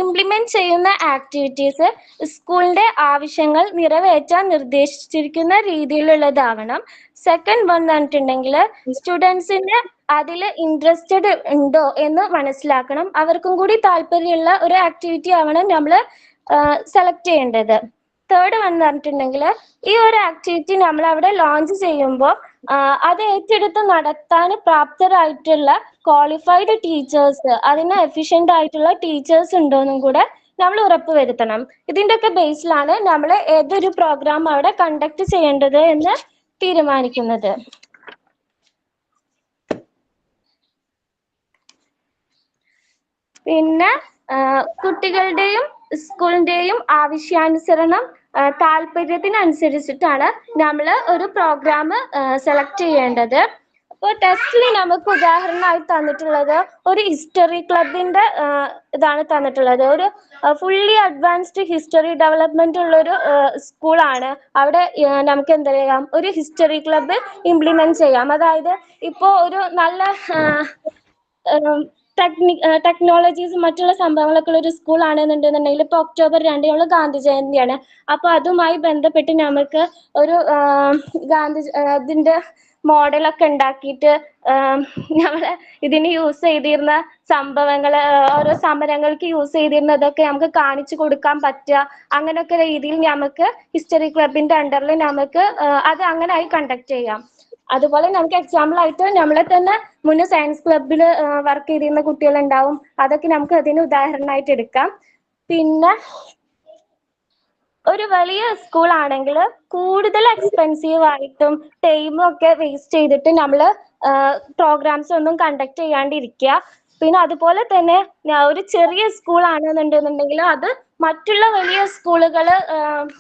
ഇംപ്ലിമെന്റ് ചെയ്യുന്ന ആക്ടിവിറ്റീസ് സ്കൂളിന്റെ ആവശ്യങ്ങൾ നിറവേറ്റാൻ നിർദ്ദേശിച്ചിരിക്കുന്ന രീതിയിലുള്ളതാവണം. സെക്കൻഡ് വന്നിട്ടുണ്ടെങ്കിൽ സ്റ്റുഡൻസിന് അതിൽ ഇൻട്രസ്റ്റഡ് ഉണ്ടോ എന്ന് മനസ്സിലാക്കണം. അവർക്കും കൂടി താല്പര്യമുള്ള ഒരു ആക്ടിവിറ്റി ആവണം നമ്മൾ സെലക്ട് ചെയ്യേണ്ടത്. തേർഡ് വന്നിട്ടുണ്ടെങ്കിൽ ഈ ഒരു ആക്ടിവിറ്റി നമ്മൾ അവിടെ ലോഞ്ച് ചെയ്യുമ്പോൾ അത് ഏറ്റെടുത്ത് നടത്താൻ പ്രാപ്തരായിട്ടുള്ള ക്വാളിഫൈഡ് ടീച്ചേഴ്സ്, അതിന് എഫിഷ്യന്റ് ആയിട്ടുള്ള ടീച്ചേഴ്സ് ഉണ്ടോന്നും കൂടെ നമ്മൾ ഉറപ്പുവരുത്തണം. ഇതിന്റെ ഒക്കെ ബേസിലാണ് നമ്മൾ ഏതൊരു പ്രോഗ്രാം അവിടെ കണ്ടക്ട് ചെയ്യേണ്ടത് എന്ന് തീരുമാനിക്കുന്നത്. പിന്നെ കുട്ടികളുടെയും സ്കൂളിന്റെയും ആവശ്യാനുസരണം താല്പര്യത്തിനനുസരിച്ചിട്ടാണ് നമ്മൾ ഒരു പ്രോഗ്രാം സെലക്ട് ചെയ്യേണ്ടത്. അപ്പോൾ ടെസ്റ്റിൽ നമുക്ക് ഉദാഹരണമായി തന്നിട്ടുള്ളത് ഒരു ഹിസ്റ്ററി ക്ലബിന്റെ ഇതാണ് തന്നിട്ടുള്ളത്. ഒരു ഫുള്ളി അഡ്വാൻസ്ഡ് ഹിസ്റ്ററി ഡെവലപ്മെന്റ് ഉള്ളൊരു സ്കൂളാണ്. അവിടെ നമുക്ക് എന്താ ചെയ്യാം, ഒരു ഹിസ്റ്ററി ക്ലബ്ബ് ഇംപ്ലിമെന്റ് ചെയ്യാം. അതായത് ഇപ്പോൾ ഒരു നല്ല ടെക്നോളജീസ് മറ്റുള്ള സംഭവങ്ങളൊക്കെ ഉള്ള ഒരു സ്കൂൾ ആണെന്നുണ്ടെന്നുണ്ടെങ്കിൽ ഇപ്പൊ October 2 നമ്മൾ ഗാന്ധി ജയന്തിയാണ്. അപ്പൊ അതുമായി ബന്ധപ്പെട്ട് നമുക്ക് ഒരു ഇതിന്റെ മോഡലൊക്കെ ഉണ്ടാക്കിയിട്ട് നമ്മള് ഇതിന് യൂസ് ചെയ്തിരുന്ന സംഭവങ്ങൾ, ഓരോ സമരങ്ങൾക്ക് യൂസ് ചെയ്തിരുന്നതൊക്കെ നമുക്ക് കാണിച്ചു കൊടുക്കാൻ പറ്റുക, അങ്ങനെയൊക്കെ രീതിയിൽ നമുക്ക് ഹിസ്റ്ററി ക്ലബിന്റെ അണ്ടറിൽ നമുക്ക് അത് അങ്ങനെ ആയി കണ്ടക്ട് ചെയ്യാം. അതുപോലെ നമുക്ക് എക്സാമ്പിൾ ആയിട്ട് നമ്മളെ തന്നെ മുന്നേ സയൻസ് ക്ലബിൽ വർക്ക് ചെയ്തിരുന്ന കുട്ടികളുണ്ടാവും, അതൊക്കെ നമുക്ക് അതിന് ഉദാഹരണമായിട്ട് എടുക്കാം. പിന്നെ ഒരു വലിയ സ്കൂൾ ആണെങ്കിൽ കൂടുതൽ എക്സ്പെൻസീവ് ആയിട്ടും ടൈമും ഒക്കെ വേസ്റ്റ് ചെയ്തിട്ട് നമ്മൾ പ്രോഗ്രാംസ് ഒന്നും കണ്ടക്ട് ചെയ്യാണ്ടിരിക്കുക. പിന്നെ അതുപോലെ തന്നെ ഒരു ചെറിയ സ്കൂൾ ആണെന്നുണ്ടെന്നുണ്ടെങ്കിൽ അത് മറ്റുള്ള വലിയ സ്കൂളുകൾ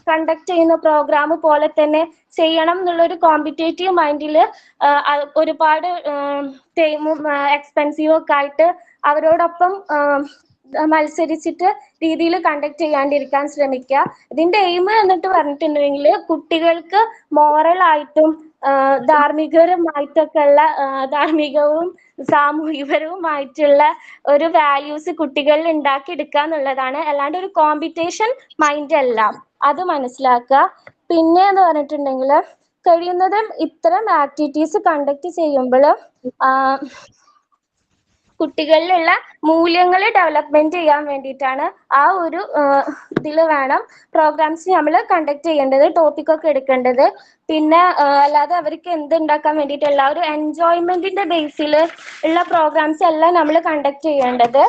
കണ്ടക്ട് ചെയ്യുന്ന പ്രോഗ്രാം പോലെ തന്നെ ചെയ്യണം എന്നുള്ളൊരു കോമ്പറ്റേറ്റീവ് മൈൻഡിൽ ഒരുപാട് ടൈമും എക്സ്പെൻസീവ് ഒക്കെ ആയിട്ട് അവരോടൊപ്പം മത്സരിച്ചിട്ട് രീതിയിൽ കണ്ടക്ട് ചെയ്യാണ്ടിരിക്കാൻ ശ്രമിക്കുക. ഇതിന്റെ എയിം എന്നിട്ട് പറഞ്ഞിട്ടുണ്ടെങ്കിൽ കുട്ടികൾക്ക് മോറലായിട്ടും ധാർമ്മികവും സാമൂഹികപരവുമായിട്ടുള്ള ഒരു വാല്യൂസ് കുട്ടികളിൽ ഉണ്ടാക്കിയെടുക്കുക എന്നുള്ളതാണ്. അല്ലാണ്ട് ഒരു കോമ്പറ്റീഷൻ മൈൻഡ് അല്ല, അത് മനസ്സിലാക്കുക. പിന്നെ എന്ന് പറഞ്ഞിട്ടുണ്ടെങ്കിൽ കഴിയുന്നതും ഇത്തരം ആക്ടിവിറ്റീസ് കണ്ടക്ട് ചെയ്യുമ്പോൾ കുട്ടികളിലുള്ള മൂല്യങ്ങൾ ഡെവലപ്മെന്റ് ചെയ്യാൻ വേണ്ടിയിട്ടാണ് ആ ഒരു ഇതിൽ വേണം പ്രോഗ്രാംസ് നമ്മൾ കണ്ടക്ട് ചെയ്യേണ്ടത്, ടോപ്പിക് ഒക്കെ എടുക്കേണ്ടത്. പിന്നെ അല്ലാതെ അവർക്ക് എന്തുണ്ടാക്കാൻ വേണ്ടിയിട്ടുള്ള ഒരു എൻജോയ്മെന്റിന്റെ ബേസിൽ ഉള്ള പ്രോഗ്രാംസ് അല്ല നമ്മൾ കണ്ടക്ട് ചെയ്യേണ്ടത്.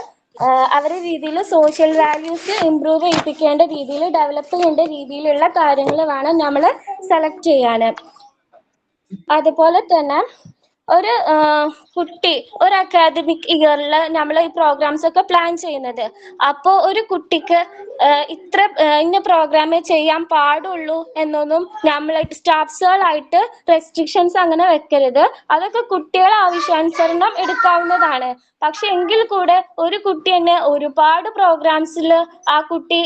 അവരുടെ രീതിയിൽ സോഷ്യൽ വാല്യൂസ് ഇംപ്രൂവ് ചെയ്യിപ്പിക്കേണ്ട രീതിയിൽ, ഡെവലപ്പ് ചെയ്യേണ്ട രീതിയിലുള്ള കാര്യങ്ങൾ വേണം നമ്മൾ സെലക്ട് ചെയ്യാൻ. അതുപോലെ തന്നെ ഒരു കുട്ടി ഒരു അക്കാദമിക് ഇയറിൽ നമ്മൾ ഈ പ്രോഗ്രാംസ് ഒക്കെ പ്ലാൻ ചെയ്യുന്നത്. അപ്പോൾ ഒരു കുട്ടിക്ക് ഇന്ന പ്രോഗ്രാമേ ചെയ്യാൻ പാടുള്ളൂ എന്നൊന്നും നമ്മൾ സ്റ്റാഫ്സുകളായിട്ട് റെസ്ട്രിക്ഷൻസ് അങ്ങനെ വെക്കരുത്. അതൊക്കെ കുട്ടികളെ ആവശ്യാനുസരണം എടുക്കാവുന്നതാണ്. പക്ഷെ എങ്കിൽ കൂടെ ഒരു കുട്ടി തന്നെ ഒരുപാട് പ്രോഗ്രാംസിൽ ആ കുട്ടി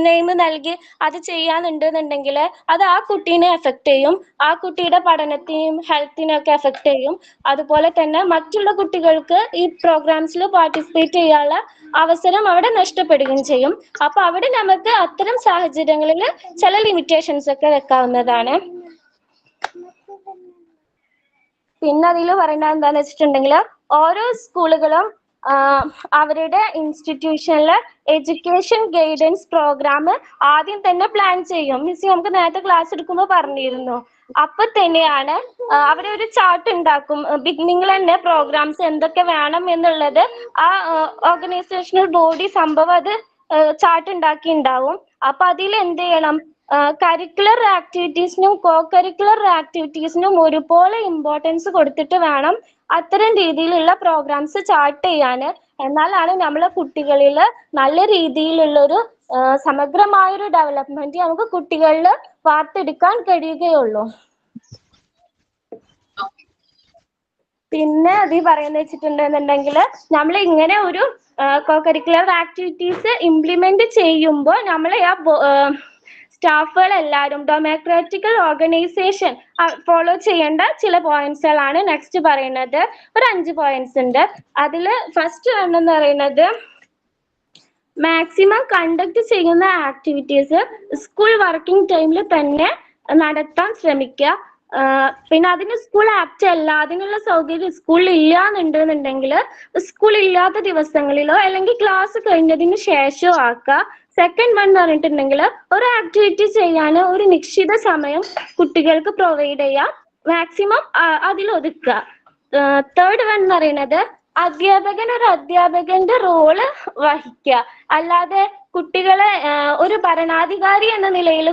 നെയിം നൽകി അത് ചെയ്യാന്നുണ്ടെന്നുണ്ടെങ്കിൽ അത് ആ കുട്ടീനെ എഫക്ട് ചെയ്യും, ആ കുട്ടിയുടെ പഠനത്തെയും ഹെൽത്തിനെയും ഒക്കെ എഫക്ട് ചെയ്യും. അതുപോലെ തന്നെ മറ്റുള്ള കുട്ടികൾക്ക് ഈ പ്രോഗ്രാംസിൽ പാർട്ടിസിപ്പേറ്റ് ചെയ്യാനുള്ള അവസരം അവിടെ നഷ്ടപ്പെടുകയും ചെയ്യും. അപ്പൊ അവിടെ നമുക്ക് അത്തരം സാഹചര്യങ്ങളിൽ ചില ലിമിറ്റേഷൻസ് ഒക്കെ വെക്കാവുന്നതാണ്. പിന്നെ അതിൽ പറയുന്നത് എന്താന്ന് വെച്ചിട്ടുണ്ടെങ്കിൽ ഓരോ സ്കൂളുകളും അവരുടെ ഇൻസ്റ്റിറ്റ്യൂഷനിലെ എഡ്യൂക്കേഷൻ ഗൈഡൻസ് പ്രോഗ്രാം ആദ്യം തന്നെ പ്ലാൻ ചെയ്യും. മിസ് നമുക്ക് നേരത്തെ ക്ലാസ് എടുക്കുമ്പോൾ പറഞ്ഞിരുന്നു. അപ്പൊ തന്നെയാണ് അവരൊരു ചാർട്ട് ഉണ്ടാക്കും. ബിഗിനിങ്ങിൽ തന്നെ പ്രോഗ്രാംസ് എന്തൊക്കെ വേണം എന്നുള്ളത് ആ ഓർഗനൈസേഷണൽ ബോഡി സംഭവം അത് ചാർട്ട് ഉണ്ടാക്കി ഉണ്ടാവും. അപ്പൊ അതിൽ എന്ത് ചെയ്യണം, കരിക്കുലർ ആക്ടിവിറ്റീസിനും കോ കരിക്കുലർ ആക്ടിവിറ്റീസിനും ഒരുപോലെ ഇമ്പോർട്ടൻസ് കൊടുത്തിട്ട് വേണം അത്തരം രീതിയിലുള്ള പ്രോഗ്രാംസ് ചാർട്ട് ചെയ്യാൻ. എന്നാലാണ് നമ്മളെ കുട്ടികളിൽ നല്ല രീതിയിലുള്ളൊരു സമഗ്രമായൊരു ഡെവലപ്മെന്റ് നമുക്ക് കുട്ടികളിൽ വാർത്തെടുക്കാൻ കഴിയുകയുള്ളൂ. പിന്നെ അത് പറയുന്നത് വെച്ചിട്ടുണ്ടെന്നുണ്ടെങ്കിൽ നമ്മൾ ഇങ്ങനെ ഒരു കോ കരിക്കുലർ ആക്ടിവിറ്റീസ് ഇംപ്ലിമെന്റ് ചെയ്യുമ്പോൾ നമ്മൾ ആ സ്റ്റാഫുകൾ എല്ലാവരും ഡെമോക്രാറ്റിക്കൽ ഓർഗനൈസേഷൻ ഫോളോ ചെയ്യേണ്ട ചില പോയിന്റ്സുകളാണ് നെക്സ്റ്റ് പറയുന്നത്. ഒരു 5 പോയിന്റ്സ് ഉണ്ട്. അതിൽ ഫസ്റ്റ് എന്ന് പറയുന്നത് മാക്സിമം കണ്ടക്ട് ചെയ്യുന്ന ആക്ടിവിറ്റീസ് സ്കൂൾ വർക്കിംഗ് ടൈമിൽ തന്നെ നടത്താൻ ശ്രമിക്കുക. പിന്നെ അതിന് സ്കൂൾ ആപ്റ്റ് അല്ല, അതിനുള്ള സൗകര്യം സ്കൂളിൽ ഇല്ല എന്നുണ്ടെന്നുണ്ടെങ്കിൽ സ്കൂൾ ഇല്ലാത്ത ദിവസങ്ങളിലോ അല്ലെങ്കിൽ ക്ലാസ് കഴിഞ്ഞതിന് ശേഷമോ ആക്കുക. സെക്കൻഡ് വൺ എന്ന് പറഞ്ഞിട്ടുണ്ടെങ്കിൽ ഒരു ആക്ടിവിറ്റി ചെയ്യാൻ ഒരു നിശ്ചിത സമയം കുട്ടികൾക്ക് പ്രൊവൈഡ് ചെയ്യുക, മാക്സിമം അതിൽ ഒതുക്കുക. തേർഡ് വൺ എന്ന് പറയുന്നത് അധ്യാപകന്റെ റോള് വഹിക്കുക. അല്ലാതെ കുട്ടികളെ ഒരു ഭരണാധികാരി എന്ന നിലയിൽ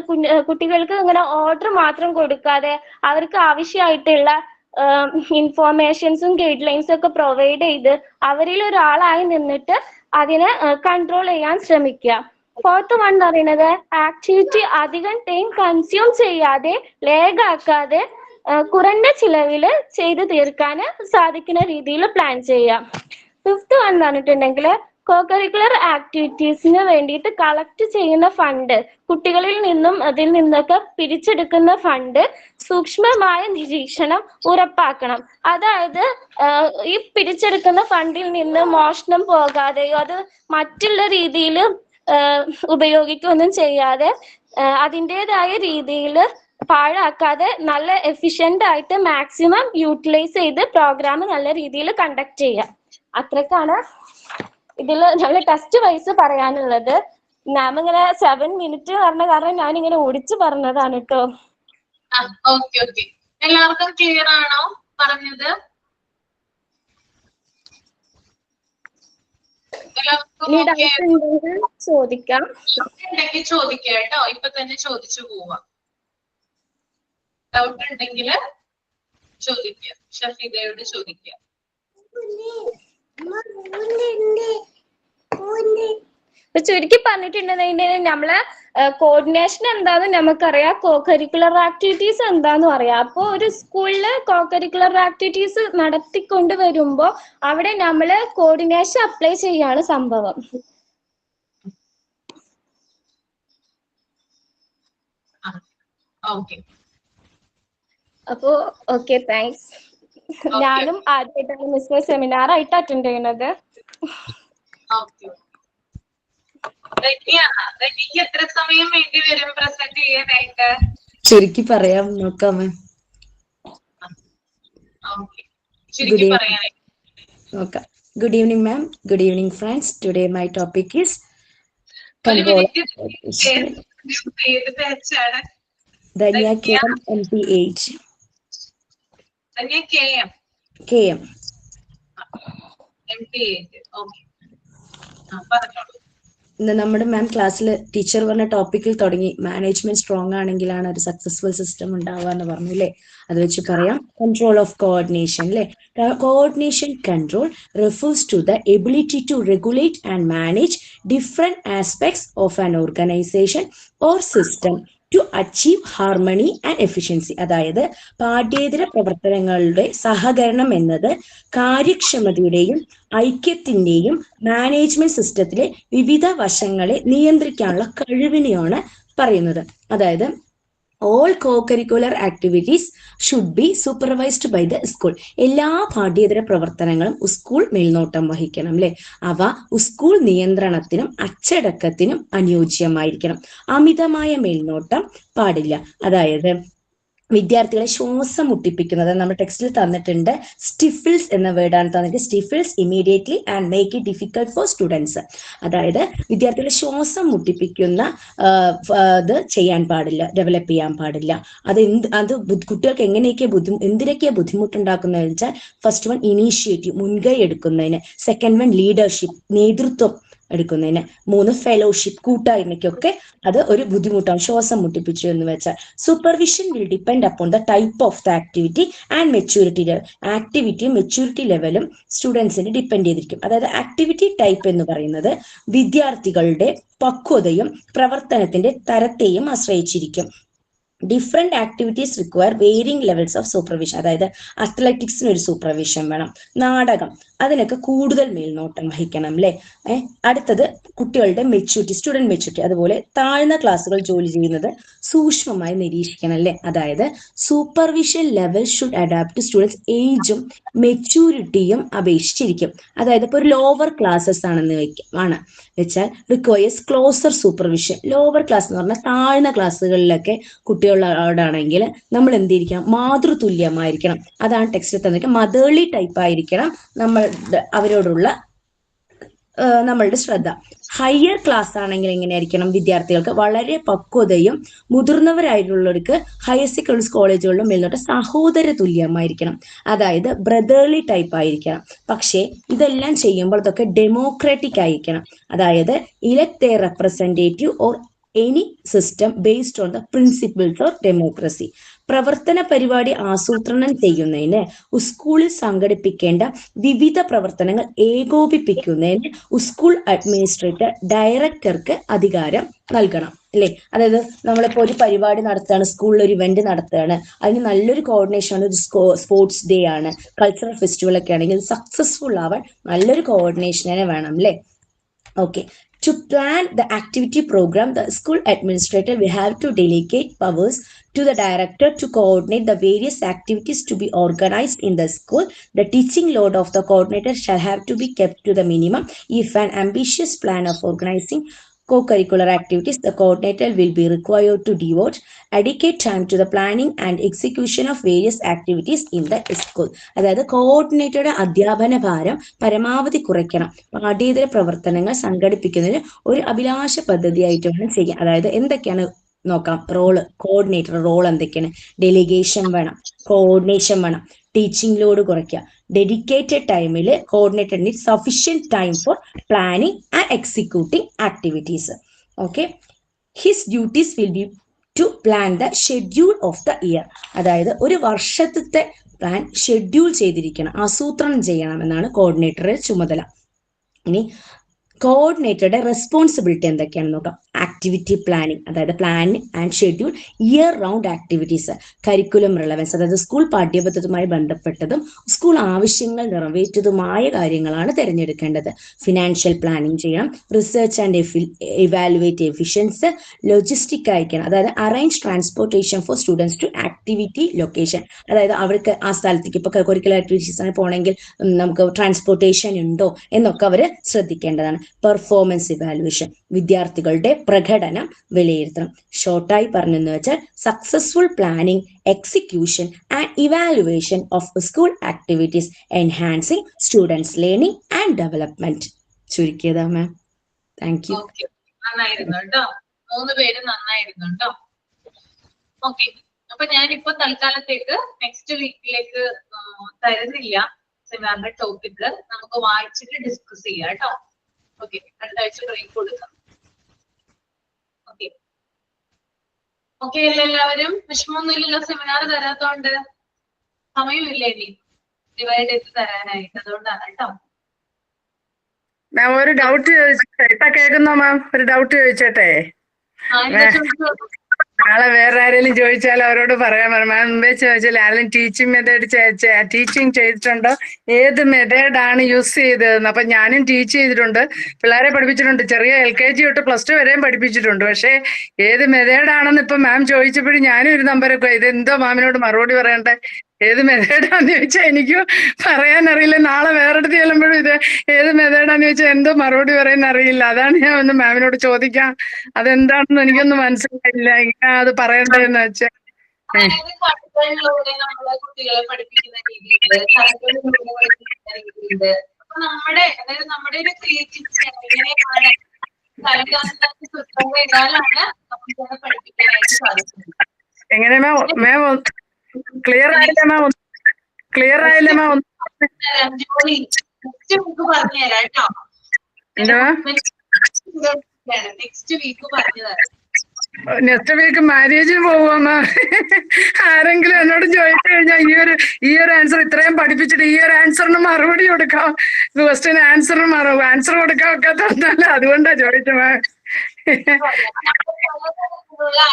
കുട്ടികൾക്ക് ഇങ്ങനെ ഓർഡർ മാത്രം കൊടുക്കാതെ അവർക്ക് ആവശ്യമായിട്ടുള്ള ഇൻഫോർമേഷൻസും ഗൈഡ് ലൈൻസും ഒക്കെ പ്രൊവൈഡ് ചെയ്ത് അവരിൽ ഒരാളായി നിന്നിട്ട് അതിനെ കൺട്രോൾ ചെയ്യാൻ ശ്രമിക്കുക. ഫോർത്ത് വൺ എന്ന് പറയുന്നത് ആക്ടിവിറ്റി അധികം ടൈം കൺസ്യൂം ചെയ്യാതെ ലേഗാക്കാതെ കുറഞ്ഞ ചിലവിൽ ചെയ്ത് തീർക്കാൻ സാധിക്കുന്ന രീതിയിൽ പ്ലാൻ ചെയ്യാം. ഫിഫ്ത്ത് വൺ എന്ന് പറഞ്ഞിട്ടുണ്ടെങ്കിൽ കോ കരിക്കുലർ ആക്ടിവിറ്റീസിന് വേണ്ടിയിട്ട് കളക്ട് ചെയ്യുന്ന ഫണ്ട്, കുട്ടികളിൽ നിന്നും അതിൽ നിന്നൊക്കെ പിരിച്ചെടുക്കുന്ന ഫണ്ട് സൂക്ഷ്മമായ നിരീക്ഷണം ഉറപ്പാക്കണം. അതായത് ഈ പിരിച്ചെടുക്കുന്ന ഫണ്ടിൽ നിന്ന് മോഷണം പോകാതെയോ അത് മറ്റുള്ള രീതിയിൽ ഉപയോഗിക്കുകയൊന്നും ചെയ്യാതെ അതിൻ്റെതായ രീതിയിൽ പാഴാക്കാതെ നല്ല എഫിഷ്യന്റ് ആയിട്ട് മാക്സിമം യൂട്ടിലൈസ് ചെയ്ത് പ്രോഗ്രാം നല്ല രീതിയിൽ കണ്ടക്ട് ചെയ്യാം. അത്രക്കാണ് ഇതിൽ ഞങ്ങൾ ടെസ്റ്റ് വൈസ് പറയാനുള്ളത്. മാം ഇങ്ങനെ 7 മിനിറ്റ് പറഞ്ഞ കാരണം ഞാനിങ്ങനെ ഓടിച്ചു പറഞ്ഞതാണ് കേട്ടോ. ഓക്കെ ഓക്കെ, എല്ലാവർക്കും ക്ലിയർ ആണോ പറഞ്ഞത്? ഇനി ഡൗട്ട് ഉണ്ടെങ്കിൽ ചോദിക്കാം. ചോദിക്കാം കേട്ടോ, ഇപ്പൊ തന്നെ ചോദിച്ചു പോവാം. ഡൗട്ട് ഉണ്ടെങ്കിൽ ചോദിക്കാം, ഷഫീദയോട് ചോദിക്കാം. ഇപ്പൊ ചുരുക്കി പറഞ്ഞിട്ടുണ്ടെന്നുണ്ടെങ്കിൽ നമ്മളെ കോർഡിനേഷൻ എന്താന്ന് നമുക്കറിയാം, കോ കരിക്കുലർ ആക്ടിവിറ്റീസ് എന്താന്ന് അറിയാം. അപ്പൊ ഒരു സ്കൂളില് കോ കരിക്കുലർ ആക്ടിവിറ്റീസ് നടത്തിക്കൊണ്ട് വരുമ്പോ അവിടെ നമ്മള് കോർഡിനേഷൻ അപ്ലൈ ചെയ്യാണ് സംഭവം. അപ്പോ ഓക്കെ, താങ്ക്സ്. ഞാനും ആദ്യമായിട്ടാണ് മിസ് സെമിനാർ ആയിട്ട് അറ്റൻഡ് ചെയ്യുന്നത്. എത്ര സമയം വേണ്ടി വരും പ്രസന്റ് ചെയ്യാനായിട്ട്? ചുരുക്കി പറയാം, നോക്കാം മാം. നോക്കാം. Good evening, ma'am. Good evening, friends. Today my topic is control. Danya KM MPH. Danya KM. KM. MPH. Okay. പറഞ്ഞോളൂ. ഇന്ന് നമ്മുടെ മാം ക്ലാസ്സിൽ ടീച്ചർ പറഞ്ഞ ടോപ്പിക്കിൽ തുടങ്ങി മാനേജ്മെന്റ് സ്ട്രോങ് ആണെങ്കിലാണ് ഒരു സക്സസ്ഫുൾ സിസ്റ്റം ഉണ്ടാവുക എന്ന് പറഞ്ഞു അല്ലേ. അത് വെച്ച് പറയാം, കൺട്രോൾ ഓഫ് കോർഡിനേഷൻ അല്ലെ. Coordination control refers to the ability to regulate and manage different aspects of an organisation or system to achieve harmony and efficiency. അതായത് പാഠ്യേതര പ്രവർത്തനങ്ങളുടെ സഹകരണം എന്നത് കാര്യക്ഷമതയുടെയും ഐക്യത്തിന്റെയും മാനേജ്മെന്റ് സിസ്റ്റത്തിലെ വിവിധ വശങ്ങളെ നിയന്ത്രിക്കാനുള്ള കഴിവിനെയാണ് പറയുന്നത്. അതായത് all co-curricular activities should be supervised by the school. എല്ലാ പാഠ്യേതര പ്രവർത്തനങ്ങളും സ്കൂൾ മേൽനോട്ടം വഹിക്കണം അല്ലെ. അവ സ്കൂൾ നിയന്ത്രണത്തിനും അച്ചടക്കത്തിനും അനുയോജ്യമായിരിക്കണം. അമിതമായ മേൽനോട്ടം പാടില്ല. അതായത് വിദ്യാർത്ഥികളെ ശ്വാസം മുട്ടിപ്പിക്കുന്നത് നമ്മൾ ടെക്സ്റ്റിൽ തന്നിട്ടുണ്ട്. സ്റ്റിഫിൽസ് എന്ന വേർഡാണ് തന്നിട്ട്. സ്റ്റിഫിൽസ് immediately and make it difficult for students. അതായത് വിദ്യാർത്ഥികളെ ശ്വാസം മുട്ടിപ്പിക്കുന്ന ഇത് ചെയ്യാൻ പാടില്ല, ഡെവലപ്പ് ചെയ്യാൻ പാടില്ല. അത് കുട്ടികൾക്ക് എന്തിനൊക്കെയാ ബുദ്ധിമുട്ടുണ്ടാക്കുന്നത് വെച്ചാൽ, ഫസ്റ്റ് വൺ ഇനീഷ്യേറ്റീവ്, മുൻകൈ എടുക്കുന്നതിന്. സെക്കൻഡ് വൺ ലീഡർഷിപ്പ്, നേതൃത്വം എടുക്കുന്നതിന്. 3 ഫെലോഷിപ്പ്, കൂട്ടായ്മയ്ക്കൊക്കെ അത് ഒരു ബുദ്ധിമുട്ടാണ് ശ്വാസം മുട്ടിപ്പിച്ചു എന്ന് വെച്ചാൽ. Supervision will depend upon the type of the activity and maturity level. ആക്ടിവിറ്റിയും maturity ലെവലും സ്റ്റുഡൻസിന് ഡിപ്പെൻഡ് ചെയ്തിരിക്കും. അതായത് ആക്ടിവിറ്റി ടൈപ്പ് എന്ന് പറയുന്നത് വിദ്യാർത്ഥികളുടെ പക്വതയും പ്രവർത്തനത്തിന്റെ തരത്തെയും ആശ്രയിച്ചിരിക്കും. Different activities require varying levels of supervision. അതായത് അത്ലറ്റിക്സിന് ഒരു സൂപ്പർവിഷൻ വേണം, നാടകം അതിനൊക്കെ കൂടുതൽ മേൽനോട്ടം വഹിക്കണം അല്ലെ. അടുത്തത് കുട്ടികളുടെ മെച്യൂരിറ്റി, സ്റ്റുഡന്റ് മെച്യൂരിറ്റി. അതുപോലെ താഴ്ന്ന ക്ലാസ്സുകൾ ജോലി ചെയ്യുന്നത് സൂക്ഷ്മമായി നിരീക്ഷിക്കണം അല്ലെ. അതായത് supervision level should adapt to students ഏജും മെച്യൂരിറ്റിയും അപേക്ഷിച്ചിരിക്കും. അതായത് ഇപ്പൊ ഒരു ലോവർ ക്ലാസ്സസ് ആണെന്ന് വെച്ചാൽ requires closer supervision. Lower class എന്ന് പറഞ്ഞാൽ താഴ്ന്ന ക്ലാസ്സുകളിലൊക്കെ കുട്ടികളോടാണെങ്കിൽ നമ്മൾ എന്തിരിക്കണം, മാതൃതുല്യമായിരിക്കണം. അതാണ് ടെക്സ്റ്റ് തന്നിട്ട്. മദേർലി ടൈപ്പ് ആയിരിക്കണം അവരോടുള്ള നമ്മളുടെ ശ്രദ്ധ. ഹയർ ക്ലാസ് ആണെങ്കിൽ എങ്ങനെയായിരിക്കണം, വിദ്യാർത്ഥികൾക്ക് വളരെ പക്വതയും മുതിർന്നവരായിട്ടുള്ളവർക്ക് ഹയർ സെക്കൻഡറി കോളേജുകളിലും മേൽനോട്ടം സഹോദര തുല്യമായിരിക്കണം. അതായത് ബ്രദർലി ടൈപ്പ് ആയിരിക്കണം. പക്ഷേ ഇതെല്ലാം ചെയ്യുമ്പോൾ ഇതൊക്കെ ഡെമോക്രാറ്റിക് ആയിരിക്കണം. അതായത് elect A representative or any system based on the principles of democracy. പ്രവർത്തന പരിപാടി ആസൂത്രണം ചെയ്യുന്നതിന് സ്കൂളിൽ സംഘടിപ്പിക്കേണ്ട വിവിധ പ്രവർത്തനങ്ങൾ ഏകോപിപ്പിക്കുന്നതിന് സ്കൂൾ അഡ്മിനിസ്ട്രേറ്റർ ഡയറക്ടർക്ക് അധികാരം നൽകണം അല്ലെ. അതായത് നമ്മളിപ്പോ ഒരു പരിപാടി നടത്തുകയാണ്, സ്കൂളിൽ ഒരു ഇവന്റ് നടത്തുകയാണ്, അതിന് നല്ലൊരു കോർഡിനേഷൻ ആണ്. ഒരു സ്പോർട്സ് ഡേ ആണ്, കൾച്ചറൽ ഫെസ്റ്റിവൽ ഒക്കെ ആണെങ്കിൽ സക്സസ്ഫുൾ ആവാൻ നല്ലൊരു കോർഡിനേഷൻ തന്നെ വേണം അല്ലെ. Okay. To plan the activity program, the school administrator will have to delegate powers to the director to coordinate the various activities to be organized in the school. The teaching load of the coordinator shall have to be kept to the minimum. If an ambitious plan of organizing co-curricular activities, the coordinator will be required to devote adequate time to the planning and execution of various activities in the school. അതായത് കോർഡിനേറ്ററുടെ അധ്യാപന ഭാരം പരമാവധി കുറയ്ക്കണം. പാഠ്യേതര പ്രവർത്തനങ്ങൾ സംഘടിപ്പിക്കുന്നതിന് ഒരു അഭിലാഷ പദ്ധതിയായിട്ട് വേണം ചെയ്യാൻ. അതായത് എന്തൊക്കെയാണ് നോക്കാം. കോർഡിനേറ്റർ റോൾ എന്തൊക്കെയാണ്? ഡെലിഗേഷൻ വേണം, കോർഡിനേഷൻ വേണം, ടീച്ചിങ് ലോഡ് കുറയ്ക്കുക, ഡെഡിക്കേറ്റഡ് ടൈമിൽ coordinator need sufficient time for planning and executing activities. Okay. His duties will be to plan the schedule of the year. അതായത് ഒരു വർഷത്തെ പ്ലാൻ ഷെഡ്യൂൾ ചെയ്തിരിക്കണം, ആസൂത്രണം ചെയ്യണം എന്നാണ് കോർഡിനേറ്ററുടെ ചുമതല. ഇനി കോർഡിനേറ്ററുടെ റെസ്പോൺസിബിലിറ്റി എന്തൊക്കെയാണെന്ന് നോക്കാം. ആക്ടിവിറ്റി പ്ലാനിങ്, അതായത് plan and schedule year round activities. Curriculum relevance, അതായത് സ്കൂൾ പാഠ്യപദ്ധതിയുമായി ബന്ധപ്പെട്ടതും സ്കൂൾ ആവശ്യങ്ങൾ നിറവേറ്റതുമായ കാര്യങ്ങളാണ് തിരഞ്ഞെടുക്കേണ്ടത്. ഫിനാൻഷ്യൽ പ്ലാനിങ് ചെയ്യണം. Research and evaluate efficiency. Logistic അയക്കണം, അതായത് arrange transportation for students to activity location. അതായത് അവർക്ക് ആ സ്ഥലത്തേക്ക് ഇപ്പൊ കരിക്കുലർ ആക്ടിവിറ്റീസ് ആണ് പോകണമെങ്കിൽ നമുക്ക് ട്രാൻസ്പോർട്ടേഷൻ ഉണ്ടോ എന്നൊക്കെ അവർ ശ്രദ്ധിക്കേണ്ടതാണ്. പെർഫോമൻസ് ഇവാലുവേഷൻ, വിദ്യാർത്ഥികളുടെ പ്രകടനം വിലയിരുത്തണം. ഷോർട്ടായി പറഞ്ഞെന്ന് വെച്ചാൽ successful planning, execution and evaluation of school activities enhancing students learning and development. ചുരുക്കിയതാ ma'am. Thank you. നന്നായിരുന്നു കേട്ടോ, 3 പേര് നന്നായിരുന്നു കേട്ടോ. ഓക്കെ, അപ്പൊ ഞാനിപ്പോ തൽക്കാലത്തേക്ക് നെക്സ്റ്റ് വീക്കിലേക്ക് തരുന്നില്ല സെമിനാറിന്റെ ടോപ്പിക്. നമുക്ക് വായിച്ചിട്ട് ഡിസ്കസ് ചെയ്യാം കേട്ടോ. ഓക്കെ, അടുത്ത ആഴ്ച ബ്രേക്ക് കൊടുക്കാം. ഓക്കെ ഓക്കെ അല്ലേ എല്ലാവരും? വിഷമമൊന്നുമില്ലല്ലോ സെമിനാർ തരാത്തോണ്ട്? സമയമില്ലേ ഇനി ഡിവൈഡ് ചെയ്ത് തരാനായിട്ട്? അതുകൊണ്ടാണ് കേട്ടോ. മാം ഒരു ഡൗട്ട് ചോദിച്ചോട്ടെ? ഇപ്പൊ കേൾക്കുന്നോ മാം? ഒരു ഡൗട്ട് ചോദിച്ചോട്ടെ? നാളെ വേറെ ആരെങ്കിലും ചോദിച്ചാൽ അവരോട് പറയാൻ പറഞ്ഞു. മാം മുമ്പേ ചോദിച്ചാൽ ആരെങ്കിലും ടീച്ചിങ് മെത്തേഡ് ടീച്ചിങ് ചെയ്തിട്ടുണ്ടോ, ഏത് മെത്തേഡാണ് യൂസ് ചെയ്തതെന്ന്. അപ്പൊ ഞാനും ടീച്ച് ചെയ്തിട്ടുണ്ട്, പിള്ളേരെ പഠിപ്പിച്ചിട്ടുണ്ട്. ചെറിയ LKG തൊട്ട് +2 വരെയും പഠിപ്പിച്ചിട്ടുണ്ട്. പക്ഷെ ഏത് മെത്തേഡാണെന്ന് ഇപ്പൊ മാം ചോദിച്ചപ്പോഴും ഞാനും ഒരു നമ്പരൊക്കെ ഇതെന്തോ മാമിനോട് മറുപടി പറയണ്ടേ, ഏത് മെത്തേഡാന്ന് ചോദിച്ചാൽ എനിക്ക് പറയാൻ അറിയില്ല. നാളെ വേറെടുത്ത് ചെല്ലുമ്പോഴും ഇത് ഏത് മെത്തേഡാന്ന് ചോദിച്ചാൽ എന്തോ മറുപടി പറയുന്ന അറിയില്ല. അതാണ് ഞാൻ ഒന്ന് മാമിനോട് ചോദിക്കാം, അതെന്താണെന്ന് എനിക്കൊന്നും മനസ്സിലായില്ല. ഇങ്ങനെ അത് പറയണ്ടേന്ന് വെച്ചാൽ കുട്ടികളെ പഠിപ്പിക്കുന്ന രീതിയുണ്ട്, രീതിയുണ്ട്. അപ്പൊ നമ്മുടെ ഒരു ക്രിയേറ്റിവിറ്റി എങ്ങനെയാണ് ചെയ്താലാണ് നമുക്ക് പഠിപ്പിക്കാനായിട്ട് സാധിക്കുന്നത്. എങ്ങനെ മാം ക്ലിയർ ആയില്ല മാം? ക്ലിയർ ആയില്ല മാം? നെക്സ്റ്റ് വീക്ക് പറഞ്ഞുതരാം കേട്ടോ. നെക്സ്റ്റ് വീക്ക് പറഞ്ഞുതരാം. നെക്സ്റ്റ് വീക്ക് മാരേജിന് പോവാ. ആരെങ്കിലും എന്നോട് ചോദിച്ചു കഴിഞ്ഞാൽ ഈ ഒരു ആൻസർ ഇത്രയും പഠിപ്പിച്ചിട്ട് ഈ ഒരു ആൻസറിന് മറുപടി കൊടുക്കാം, ക്വസ്റ്റ്യൻ ആൻസർ കൊടുക്കാൻ ഒക്കാത്തല്ല, അതുകൊണ്ടാ ചോദിച്ചു മാം.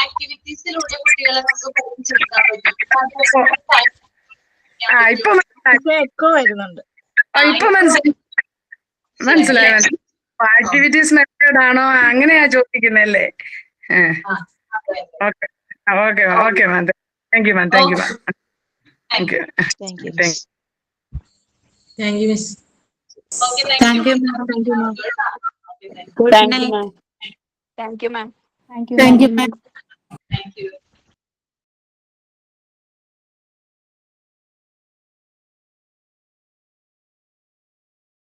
ആക്ടിവിറ്റീസിലൂടെ കുട്ടികളെ നമുക്ക് പഠിപ്പിച്ചെടുക്കാൻ പറ്റും. എക്കോ വരുന്നുണ്ട്. ഇപ്പൊ മനസ്സിലായി. ആക്ടിവിറ്റീസ് മെത്തേഡ് ആണോ അങ്ങനെയാ ചോദിക്കുന്നല്ലേ? Okay okay okay ma'am. Thank you ma'am. Thank you ma'am. Thank you. Thank you miss. Thank you ma'am. Thank you ma'am. Thank you ma'am. Thank you ma'am. Thank you ma'am.